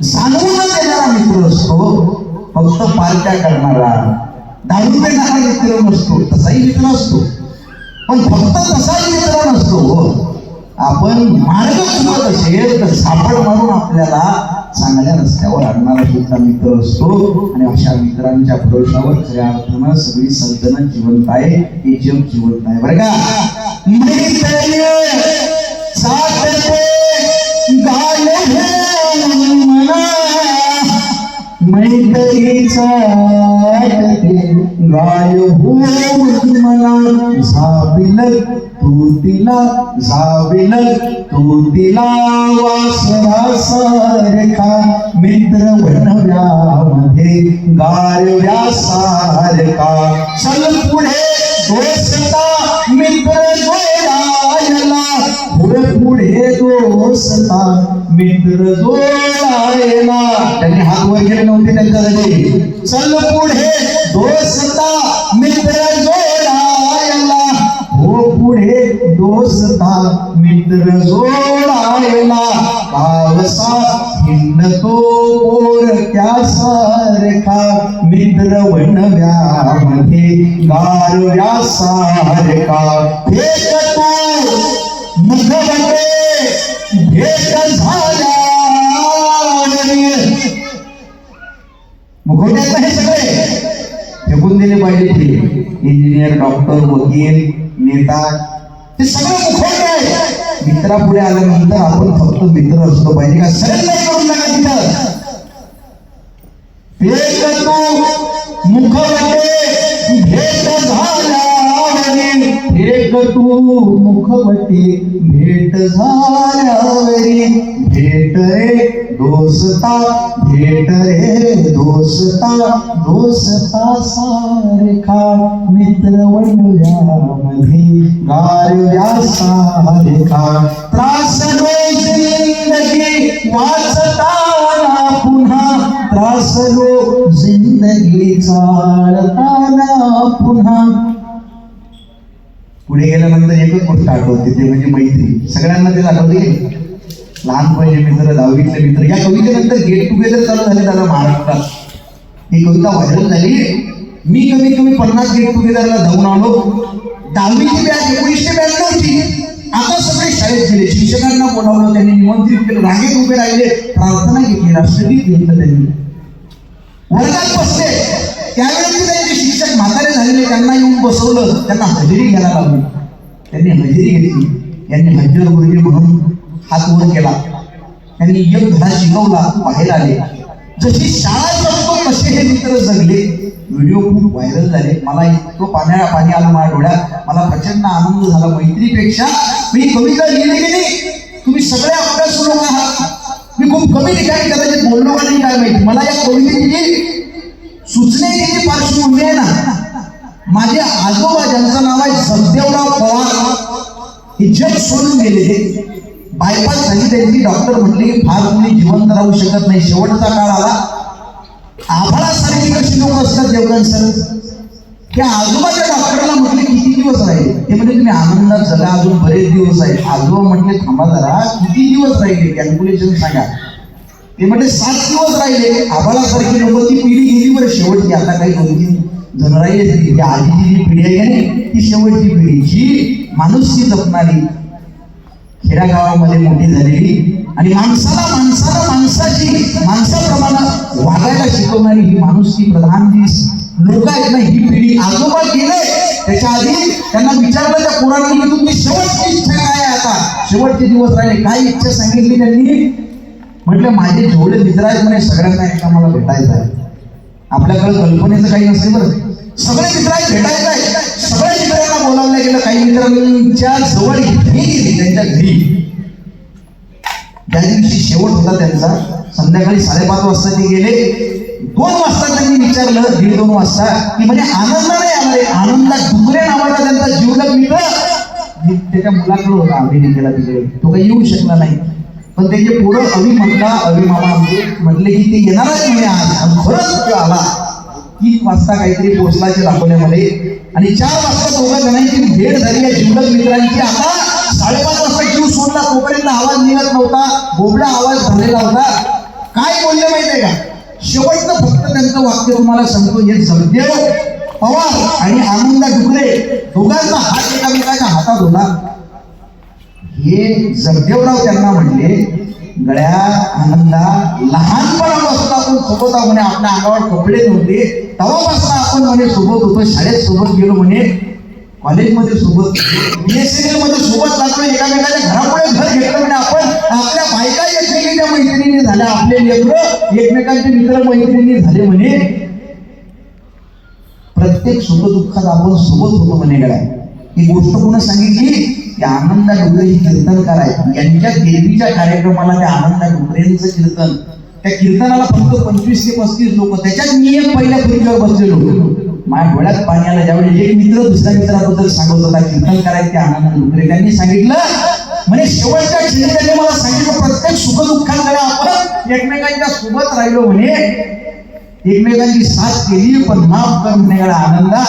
जाणवून देणारा मित्र असतो. फक्त पार्ट्या करणारा दारू पेणारा मित्र नसतो. तसाही मित्र असतो, पण फक्त तसाही मित्र नसतो. आपण मार्ग चुकत असेल तर सापड मारून आपल्याला चांगल्या रस्त्यावर आणणारा सुद्धा मित्र असतो. आणि अशा मित्रांच्या भरोशावर खऱ्या अर्थानं सगळी सल्तनत जिवंत आहे, हे जग जिवंत आहे बरं का. मैत्रीचा गाय होऊन मला, झाबिलक तू तिला वासरासारखा, मित्र बनव्यामध्ये गारव्यासारखा. चल पुढे दोस्ता मित्र जोडायला, पुढे दोस्ता मित्र जोडायला. त्यांनी हात वर केले नव्हते त्यांच्यासाठी. चल पुढे दोस्ता मित्र जोडायला, पुढे दोस्ता मित्र जोडायला. पावसा हिंडतो पोरक्यासारखा, मित्र बनव्यामध्ये गारव्यासारखा. भेट तू मुखवटे भेट झाल्यावरी, मुखवट्यात हे सगळे फेकून दिले पाहिजे. ते इंजिनियर, डॉक्टर, वकील, नेता, ते सगळे मुखवटे आहे. मित्रापुढे आल्यानंतर आपण फक्त मित्र असलो पाहिजे का? सरळ नाही करून नका तिथं. भेट तू मुखवटे भेट झाल्यावरी, भेट तू मुखवटे भेट झाल्यावरी, भेट रे दोस्ता दोस्ता सारखा, मित्र बनव्यामध्ये गारव्यासारखा. त्रास नो जिंदगी वाचताना पुन्हा, त्रास नो जिंदगी चालताना पुन्हा. पुढे गेल्यानंतर एकच गोष्ट आठवते, ते म्हणजे मैत्री. सगळ्यांना तेच आठवते. लहानपणी मित्र, दहावीतले मित्र. या कवितेनंतर गेट टुगेदर चालू झाले दादा महाराष्ट्रात. ही कविता व्हायरल झाली. मी कमीत कमी 50 गेट टुगेदरला जाऊन आलो. 10वीची बॅच 1992ची. आता सगळे शाळेत गेले. शिक्षकांना बोलावलं, त्यांनी निमंत्रित केलं, रांगेत उभे राहिले, प्रार्थना घेतली, राष्ट्रगीत घेतलं त्यांनी. वर्गात बसले. त्यावेळेस त्यांचे शिक्षक म्हातारे झालेले, त्यांना येऊन बसवलं, त्यांना हजेरी घ्यायला लावली. त्यांनी हजेरी घेतली. यांनी हजर गुरुजी म्हणून हात वर केला. त्यांनी एक धडा शिकवला, बाहेर आले. जशी शाळा जगतो तसे हे मित्र जगले. व्हिडिओ खूप व्हायरल झाले. मला इतकं पाणी आलं माझ्या डोळ्यात. मला प्रचंड आनंद झाला. मैत्रीपेक्षा मी कविता लिहिली गेली. तुम्ही सगळे अभ्यासू लोक आहात. मी खूप कमी ठिकाणी कदाचित बोललो का नाही काय माहिती. मला या कवितेची सुचण्याची पार्श्वभूमी आहे ना, माझे आजोबा ज्यांचं नाव आहे सत्यवराव पवार, हे जग सोडून गेले. बायपास झाली त्यांची. डॉक्टर म्हटले फार कोणी जिवंत राहू शकत नाही, शेवटचा काळ आला. आभाळासारखी कशी लोक असतात देवगण सर. त्या आजोबाच्या डॉक्टरला म्हटले किती दिवस राहिले, ते म्हणजे तुम्ही आनंदात जगा, अजून बरेच दिवस आहेत. आजोबा म्हटले थांबा जरा, किती दिवस राहिले कॅल्क्युलेशन सांगा. ते म्हणजे 7 दिवस राहिले. आभाळासारखी लोक, ती पिढी गेली बरं शेवटची. आता काही 2-3 जण राहिले तरी ती आधीची जी पिढी आहे का नाही, ती शेवटची पिढी जी माणुसकी जपणारी, खेड्यागावामध्ये मोठी झालेली आणि माणसाची माणसाप्रमाणे वागायला शिकवणारी ही माणुसकी प्रधान जी लोक आहेत ना, ही पिढी. आजोबा गेले त्याच्या आधी त्यांना विचारलं त्या पोरांनी की तुमची शेवटची इच्छा काय आहे. आता शेवटचे दिवस राहिले, काय इच्छा सांगितली त्यांनी. म्हटलं माझे जेवढे मित्र आहेत म्हणे सगळ्यांना एकदा मला भेटायचं आहे. आपल्याकडे कल्पनेचं काही नसते बरं. सगळे मित्र आहेत, भेटायचं आहे. सगळ्या मित्रांना बोलावलं गेलं. काही मित्रांच्या जवळ गेली त्यांच्या घरी. ज्या दिवशी शेवट होता त्यांचा, संध्याकाळी 5:30 वाजता ते गेले. 2 वाजता त्यांनी विचारलं, 1:30-2 वाजता, की म्हणजे आनंदाने आले. आनंदा डुकरे नावाचा त्यांचा जीवलग मित्र त्याच्या मुलाकडे होता अमेरिकेला तिकडे. तो काही येऊ शकला नाही. पण त्याचे पोरं अवी मामा आमचे म्हटले की ते येणारच म्हणे आज. आणि खरंच तो आला. 3 वाजता काहीतरी पोचलाचे दाखवण्यामध्ये आणि 4 वाजता दोघा जणांची भेट झाली या जीवलग मित्रांची. आता 5:30 वाजता जीव सोडला, तोपर्यंत आवाज निघत नव्हता, बोबडा आवाज झालेला होता. काय बोलले माहितीये का? शेवटचं फक्त त्यांचं वाक्य तुम्हाला सांगतो. हे जगदेव पवार आणि आनंदा डुकरे दोघांचा हात एकामेकाच्या हातात होता. हे जगदेवराव त्यांना म्हणले, गळ्या आनंदा लहानपणापासून आपण सोबत आहोत म्हणे. आपल्या अंगावर कपडे नव्हते तेव्हापासून आपण म्हणे सोबत होतो. शाळेत सोबत गेलो म्हणे, कॉलेजमध्ये सोबत, BSNL मध्ये सोबत लागलो, एकामेकाच्या घरापुढे घर घेतलं म्हणे. आपण आपल्या बायका एकमेकांच्या मैत्रिणी झाल्या, आपले लेकरं एकमेकांचे मित्र मैत्रिणी झाले म्हणे. प्रत्येक सुख दुःखात आपण सोबत होतो म्हणे. गळ्या ही गोष्ट कोण सांगितली? की आनंदा डुकरे ही कीर्तनकार आहेत. यांच्या देवीच्या कार्यक्रमाला त्या आनंदा डुकरेंचं कीर्तन, त्या कीर्तनाला फक्त 25 ते 35 लोक. त्याच्यात मी एक पहिल्या खुर्चीवर बसलेलो. माझ्या डोळ्यात पाणी आलं ज्यावेळी एक मित्र दुसऱ्या मित्राबद्दल सांगत होता. कीर्तनकार आहेत ते आनंदा डुकरे. त्यांनी सांगितलं म्हणजे शेवटच्या क्षणी त्यांनी मला सांगितलं, प्रत्येक सुख दुःखाकडे आपण एकमेकांच्या सोबत राहिलो म्हणे, एकमेकांची साथ केली. पण माफ कर म्हणे आनंदा,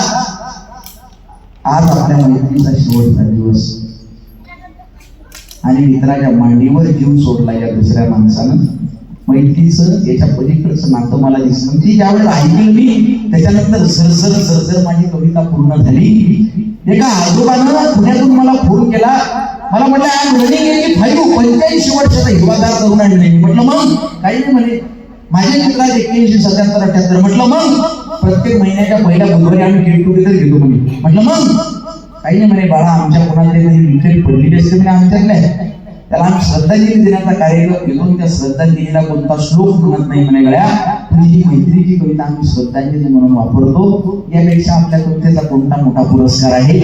आज आपल्या मैत्रीचा शेवटचा दिवस. आणि मित्राच्या मांडीवर जीव सोडला या दुसऱ्या माणसानं. मैत्रीचं याच्या पलीकडचं नातं मला दिसलं. ती ज्यावेळेस ऐकलं मी, त्याच्यानंतर सरसर माझी कविता पूर्ण झाली. एका आजोबानं पुण्यातून मला फोन केला. मला म्हटलं आज रनिंग 85 वर्षाचा हिरवागार तरुण आहे म्हणे. म्हटलं मग काही नाही म्हणे. माझे मित्र 81, 77, 78. म्हटलं मग प्रत्येक महिन्याच्या पहिल्या बुधवारी आम्ही गेट टुगेदर घेतो म्हणे. म्हटलं मग काही नाही म्हणे. बाळा आमच्या कोणाला तरी विकेट पडलेली असते म्हणे आमच्याकडे, त्याला आम्ही श्रद्धांजली देण्याचा कार्यक्रम घेऊन त्या श्रद्धांजलीला कोणता श्लोक म्हणत नाही म्हणे. गळ्या पण ही मैत्रीची कविता आम्ही श्रद्धांजली म्हणून वापरतो. यापेक्षा आपल्या कवितेचा कोणता मोठा पुरस्कार आहे?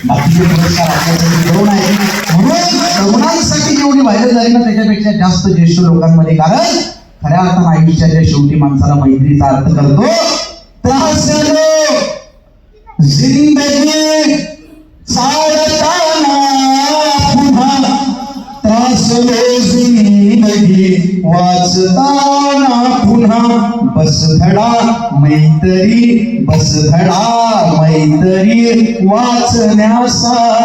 बाकीचे पुरस्कार आपल्यासाठी गौरव आहे. म्हणून तरुणांसाठी जेवढी व्हायरल झाली ना, त्याच्यापेक्षा जास्त ज्येष्ठ लोकांमध्ये. कारण खऱ्या अर्थानं आयुष्याच्या शेवटी माणसाला मैत्रीचा अर्थ करतो. त्रास जिंदगी चालताना पुन्हा, त्रासलो जिंदगी वाचताना पुन्हा, बसधडा मैत्री वाचण्यासारखा,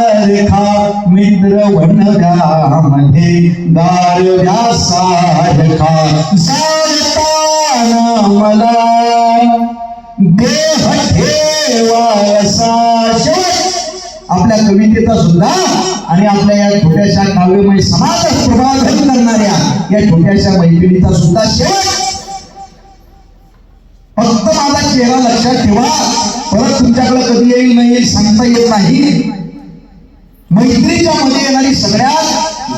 मित्र वनव्यामध्ये गारव्यासारखा, जाताना मला देह ठेवायचा. आपल्या कवितेचा सुद्धा आणि आपल्या या छोट्याशा काव्यमय समाज प्रभावित करणाऱ्या या छोट्याशा मैत्रिणीचा सुद्धा शेवट. फक्त माझा चेहरा लक्षात ठेवा. परत तुमच्याकडे कधी येईल नाही येईल सांगता येत नाही. मैत्रीच्या मध्ये येणारी सगळ्यात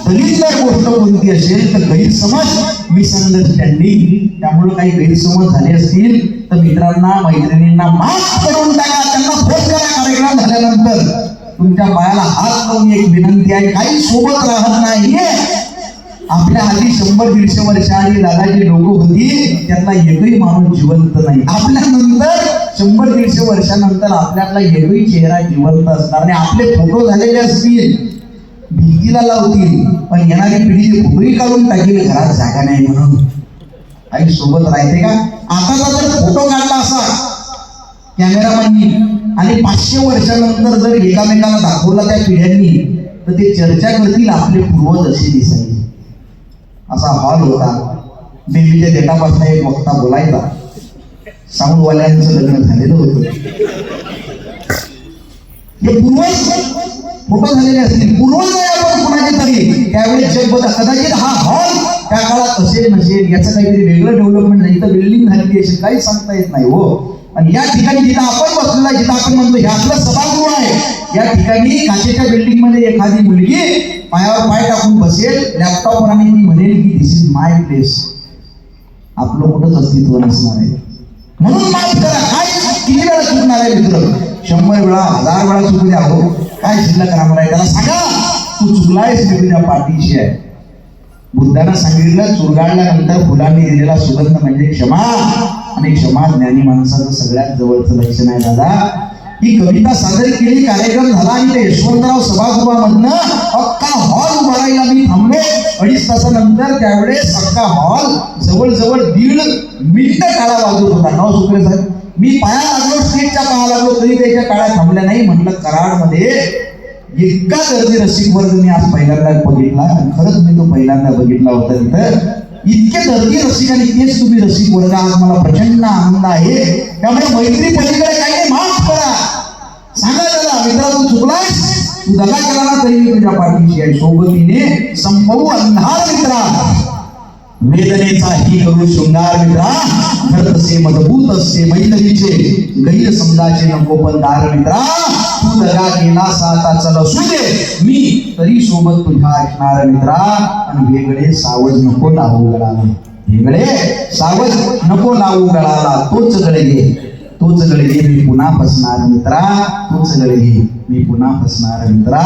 दलितदार गोष्ट कोणती असेल तर गैरसमज, मिसअंडरस्टँडिंग. त्यामुळे काही गैरसमज झाले असतील तर मित्रांना मैत्रिणींना माफ करून टाका. त्यांना फोन करा कार्यक्रम झाल्यानंतर. तुमच्या पायाला हात लावून एक विनंती आहे, काही सोबत राहत नाहीये. आपल्या आधी 100-150 वर्ष आधी दादाची लोक होती, त्यातला एकही माणूस जिवंत नाही. आपल्यानंतर 100-150 वर्षानंतर आपल्यातला एकही चेहरा जिवंत असणार नाही. आपले फोटो झालेले असतील, भिंतीला लावतील, पण येणारी पिढी भुगरी काढून टाकील घरात जागा नाही म्हणून. आई सोबत राहते का? आताचा जर फोटो काढला असा कॅमेरामॅननी आणि 500 वर्षानंतर जर एकामेकाला दाखवला त्या पिढ्यांनी, तर ते चर्चा करतील आपले पूर्वज असे दिसायचे. असा हॉल होता. देवीच्या देटापासून एक वक्ता बोलायचा. साऊंडवाल्यांचं लग्न झालेलं होतं. हे पूर्वज फोटो झालेले असतील, पूर्वज नाही आपण कुणाचे तरी. त्यावेळेस जग बघा, कदाचित हा हॉल त्या काळात असेल नसेल, याचं काहीतरी वेगळं डेव्हलपमेंट नाही, तर बिल्डिंग झालेली असेल, काही सांगता येत नाही हो. आणि या ठिकाणी जिथं आपण बसलेला, जिथं आपण म्हणतो हे आपलं सभागृह आहे, या ठिकाणी काचेच्या बिल्डिंग मध्ये एखादी मुलगी पायावर पाय टाकून बसेल लॅपटॉपवर आणि ती म्हणेल की दिस इज माय प्लेस. आपलं कुठंच अस्तित्व नसणार आहे. म्हणून माफ करा. काय किती वेळा चुकणार आहे मित्र? 100 वेळा 1000 वेळा चुकू द्या हो. काय शिल्लक राहणार आहे? त्याला सांगा तू चुकलायस, मी तुझ्या पाठीशी आहे. बुद्धानं सांगितलं, चुरगाळल्यानंतर फुलांनी दिलेला सुगंध म्हणजे क्षमा, आणि क्षमा ज्ञानी माणसाचं सगळ्यात जवळचं लक्षण आहे. दादा, ही कविता सादर केली, कार्यक्रम झाला आणि ते यशवंतराव सभागृहामधनं अख्खा हॉल उभारायला मी थांबलो 2.5 तासानंतर. त्यावेळेस अख्खा हॉल जवळजवळ 1.5 मिनिटं टाळा वाजवत होता. नाव सुप्रे साहेब, मी पाया लागलो, स्टेजच्या पाया लागलो, तरी त्याच्या टाळ्या थांबल्या नाही. म्हटलं कराडमध्ये इतका गर्दी रसिक वर्ग मी आज पहिल्यांदा बघितला. आणि खरंच मी तो पहिल्यांदा बघितला होता. तिथं इतके दर्दी रसिक आणि तेच तुम्ही रसिक वर्ग, आज मला प्रचंड आनंद आहे. त्यामुळे मैत्री पलीकडे काही नाही, माफ करा. सांगा त्याला, मित्रा तू चुकलास, तू दगा केला ना तरी मी तुझ्या पाठीशी आहे. सोबतीने संपवू अंधार मित्रा, वेदनेचा ही करू शृंगार मित्रा. घर तसे मजबूत असते मैत्रीचे, गैरसमजाचे नको पण दार मित्रा. तू दगा केला साता चल असू दे, मी तरी सोबत तुझ्या असणार मित्रा. आणि वेगळे सावज नको लावू गळाला, वेगळे सावज नको लावू गळाला. तोच गळगे, तोच गळगे मी पुन्हा फसणार मित्रा. तोच गळगे मी पुन्हा फसणार मित्रा.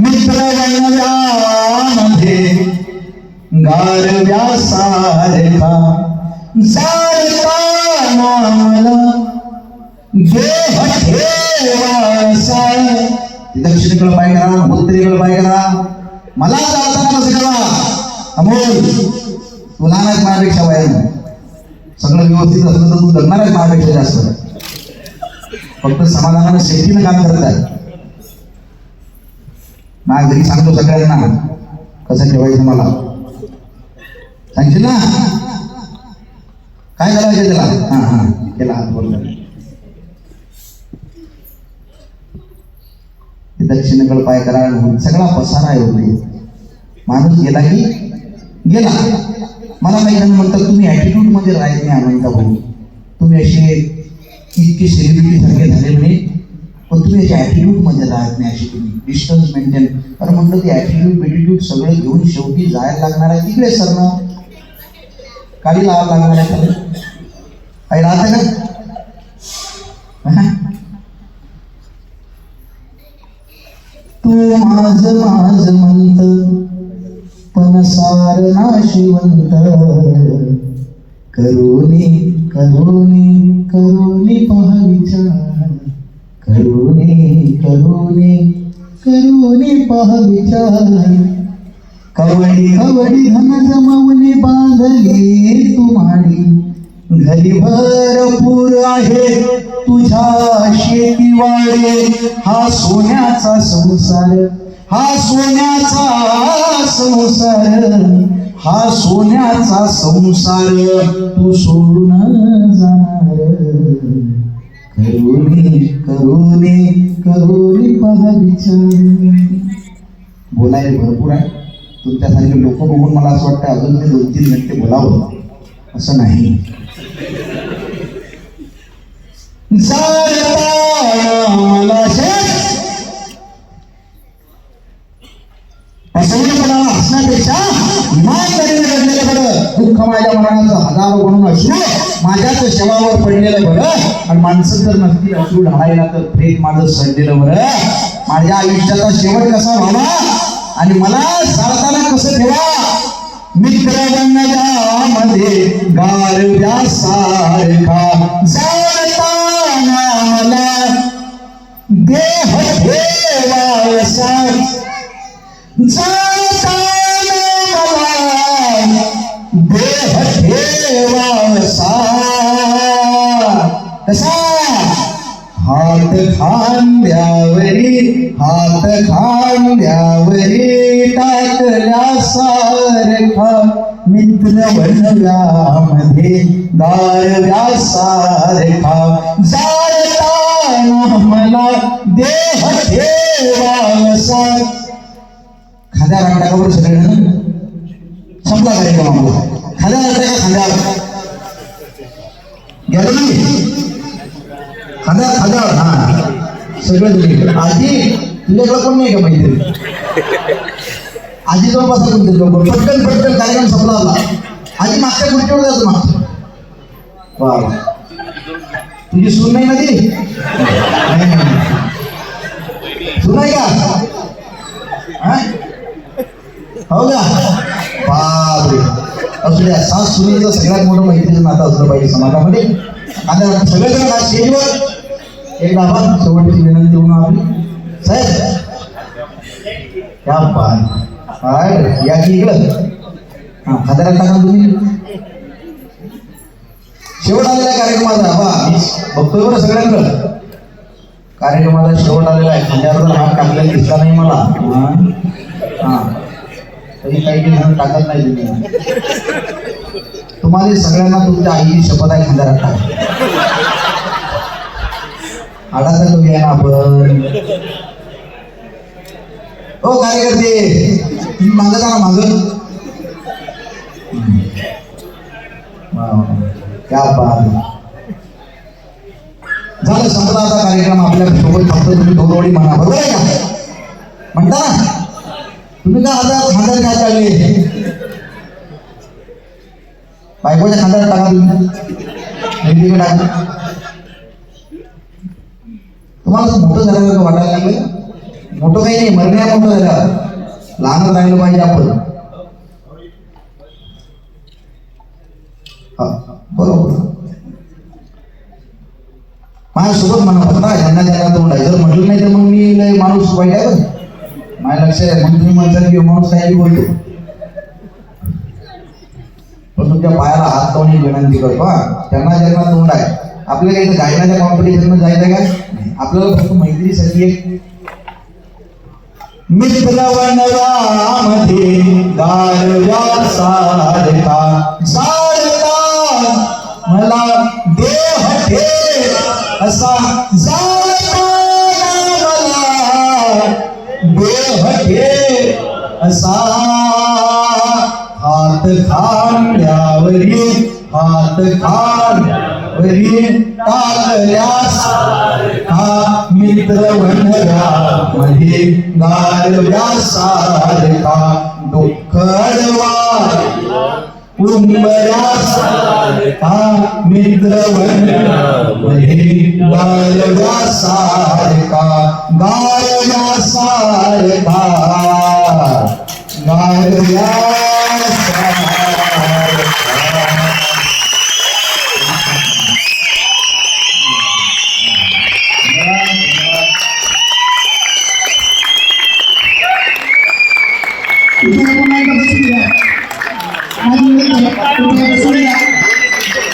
मित्र बनव्यामध्ये गारव्या सारखा जाळताना मला देह ठेवासा. दक्षिणेकडे पाय करा, उत्तरेकडे पाय करा. मला जाळताना कसं करा? अमोल, तू लहान आहेस माझ्यापेक्षा वयानं. सगळं व्यवस्थित असलं तर तू जगणार आहेस माझ्यापेक्षा जास्त. फक्त समाधानानं शेतीनं काम करत आहे. माझ्या घरी सांगतो सगळ्यांना कसं ठेवायचं. मला सांगशील ना काय करायचं त्याला? हा केला हात बोलला. दक्षिणेकडे पाय करा. सगळा पसारा आहे होते. माणूस गेला की गेला. मला काही जण म्हणतात तुम्ही ऍटिट्यूड मध्ये राहत नाही अनंता भाऊ, तुम्ही असे इतके सेलिब्रिटी सारखे झाले म्हणे, पण तुम्ही अशा ऍटिट्यूड मध्ये राहत नाही, अशी तुम्ही डिस्टन्स मेंटेन. तर म्हटलं ते ऍटिट्यूड बिटिट्यूड सगळं घेऊन शेवटी जायला लागणार आहे तिकडे सर ना, काळी लावायला लागणार आहे. काही राहत का? तू माझ माझ म्हणत पण सार नाशिवंत. करुणी करुणी करुणी पहा विचार, करुणी करुणी करुणी पहा विचार. कवडी कवडी धन जमवली बांधली तू माडी. घरी भरपूर आहे तुझ्या शेतीवाडे. हा सोन्याचा संसार, हा सोन्याचा संसार, हा सोन्याचा संसार तू सोडून जाणार. करुणी करुणी करुणी पहा विचार. बोलायला भरपूर आहे. तुमच्यासारखे लोक बघून मला असं वाटतं अजून मी 2-3 घंटे बोलावं. असं नाही. हसण्यापेक्षा इमानदारीने घडलेलं बरं. दुःख माझ्या मनाचं हजारो म्हणून अश्रू माझ्याच शवावर पडलेलं बरं. आणि माणसं जर नसतील अश्रू ढाळायला तर प्रेम माझं सडलेलं बरं. माझ्या आयुष्याचा शेवट कसा व्हावा आणि मला जाळताना कसं ठेवा. मित्र बनण्यामध्ये गारव्या सारखा जाळताना मला देह ठेवासा. जाताना मला देह ठेवासा कसा हात खांद्यावरी टाकल्यासारखा मित्र बनव्यामध्ये गारव्यासारखा जाताना मला देह ठेवासा खांद्या रांग टाकावर सगळे संपला कार्यक्रम खांद्या रांगता का खांद्यावर गेलो नाही खांद्यावर हा सगळं तुम्ही आजी तुझ्याकडे कोण नाही का मैत्री आजी जवळ बसा कोणते लोक पटकन कार्यक्रम संपला आला आजी मागच्या खुर्चीवर जातो मागच्या वा तुझी सून नाही ना ती सून आहे का हो का बापरे असू द्या सास सुनेचं सगळ्यात मोठं मैत्रीचं नातं असलं पाहिजे समाजामध्ये आता सगळेजण आज स्टेजवर एक बाबा शेवटची विनंती होऊन आपली साहेब क्या बात या की इकडं हा खात्याला टाका तुम्ही शेवट आलेला कार्यक्रमाचा बा मी बघतोय बरं सगळ्यांकडं कार्यक्रमाचा शेवट आलेला आहे खांद्यावर जर हात टाकलेला दिसला नाही मला हा तरी काही जण टाकत नाही तुम्हाला सगळ्यांना तुमच्या आईची शपथ आहे खांद्यावर टाका आडाचा तो घ्या ना आपण हो कार्यकर्ते तुम्ही मागं जा ना मागं क्या बात झालं संपला आता कार्यक्रम आपल्या सोबत फक्त तुम्ही दोन म्हणा बरोबर आहे का म्हणता ना तुम्ही का आता खांद्यावर काय चालले बायकोच्या खांद्यावर टाका तुम्ही टाका तुम्हाला मोठं झाल्यासारखं वाटायला लागलं मोठं काही नाही मरण्या मोठं झालं लहानच राहिलं पाहिजे आपण बरोबर माझ्यासोबत म्हणा फक्त ज्यांना ज्यांना तोंड आहे जर म्हटलं नाही तर मग मी माणूस वाईट आहे बरं माझ्या लक्ष आहे मग तुम्ही म्हणता की माणूस काही बोलतो पण तुमच्या पायाला हात लावून विनंती करतो हा त्यांना ज्यांना तोंड आहे आपल्याला इथं गायनाच्या कॉम्पिटिशन जायचं काय आपल्याला फक्त मैत्रीसाठी एक मित्र वनवामध्ये गारव्यासारखा जाळता मला देह ठेव असा जाळता मला देह ठेव असा हात खांद्यावरी टाकल्यास हा मित्र वनव्यामध्ये गारव्यासारखा दुःख उंबऱ्यासारखा मित्र वनव्यामध्ये गारव्यासारखा तुम्हाला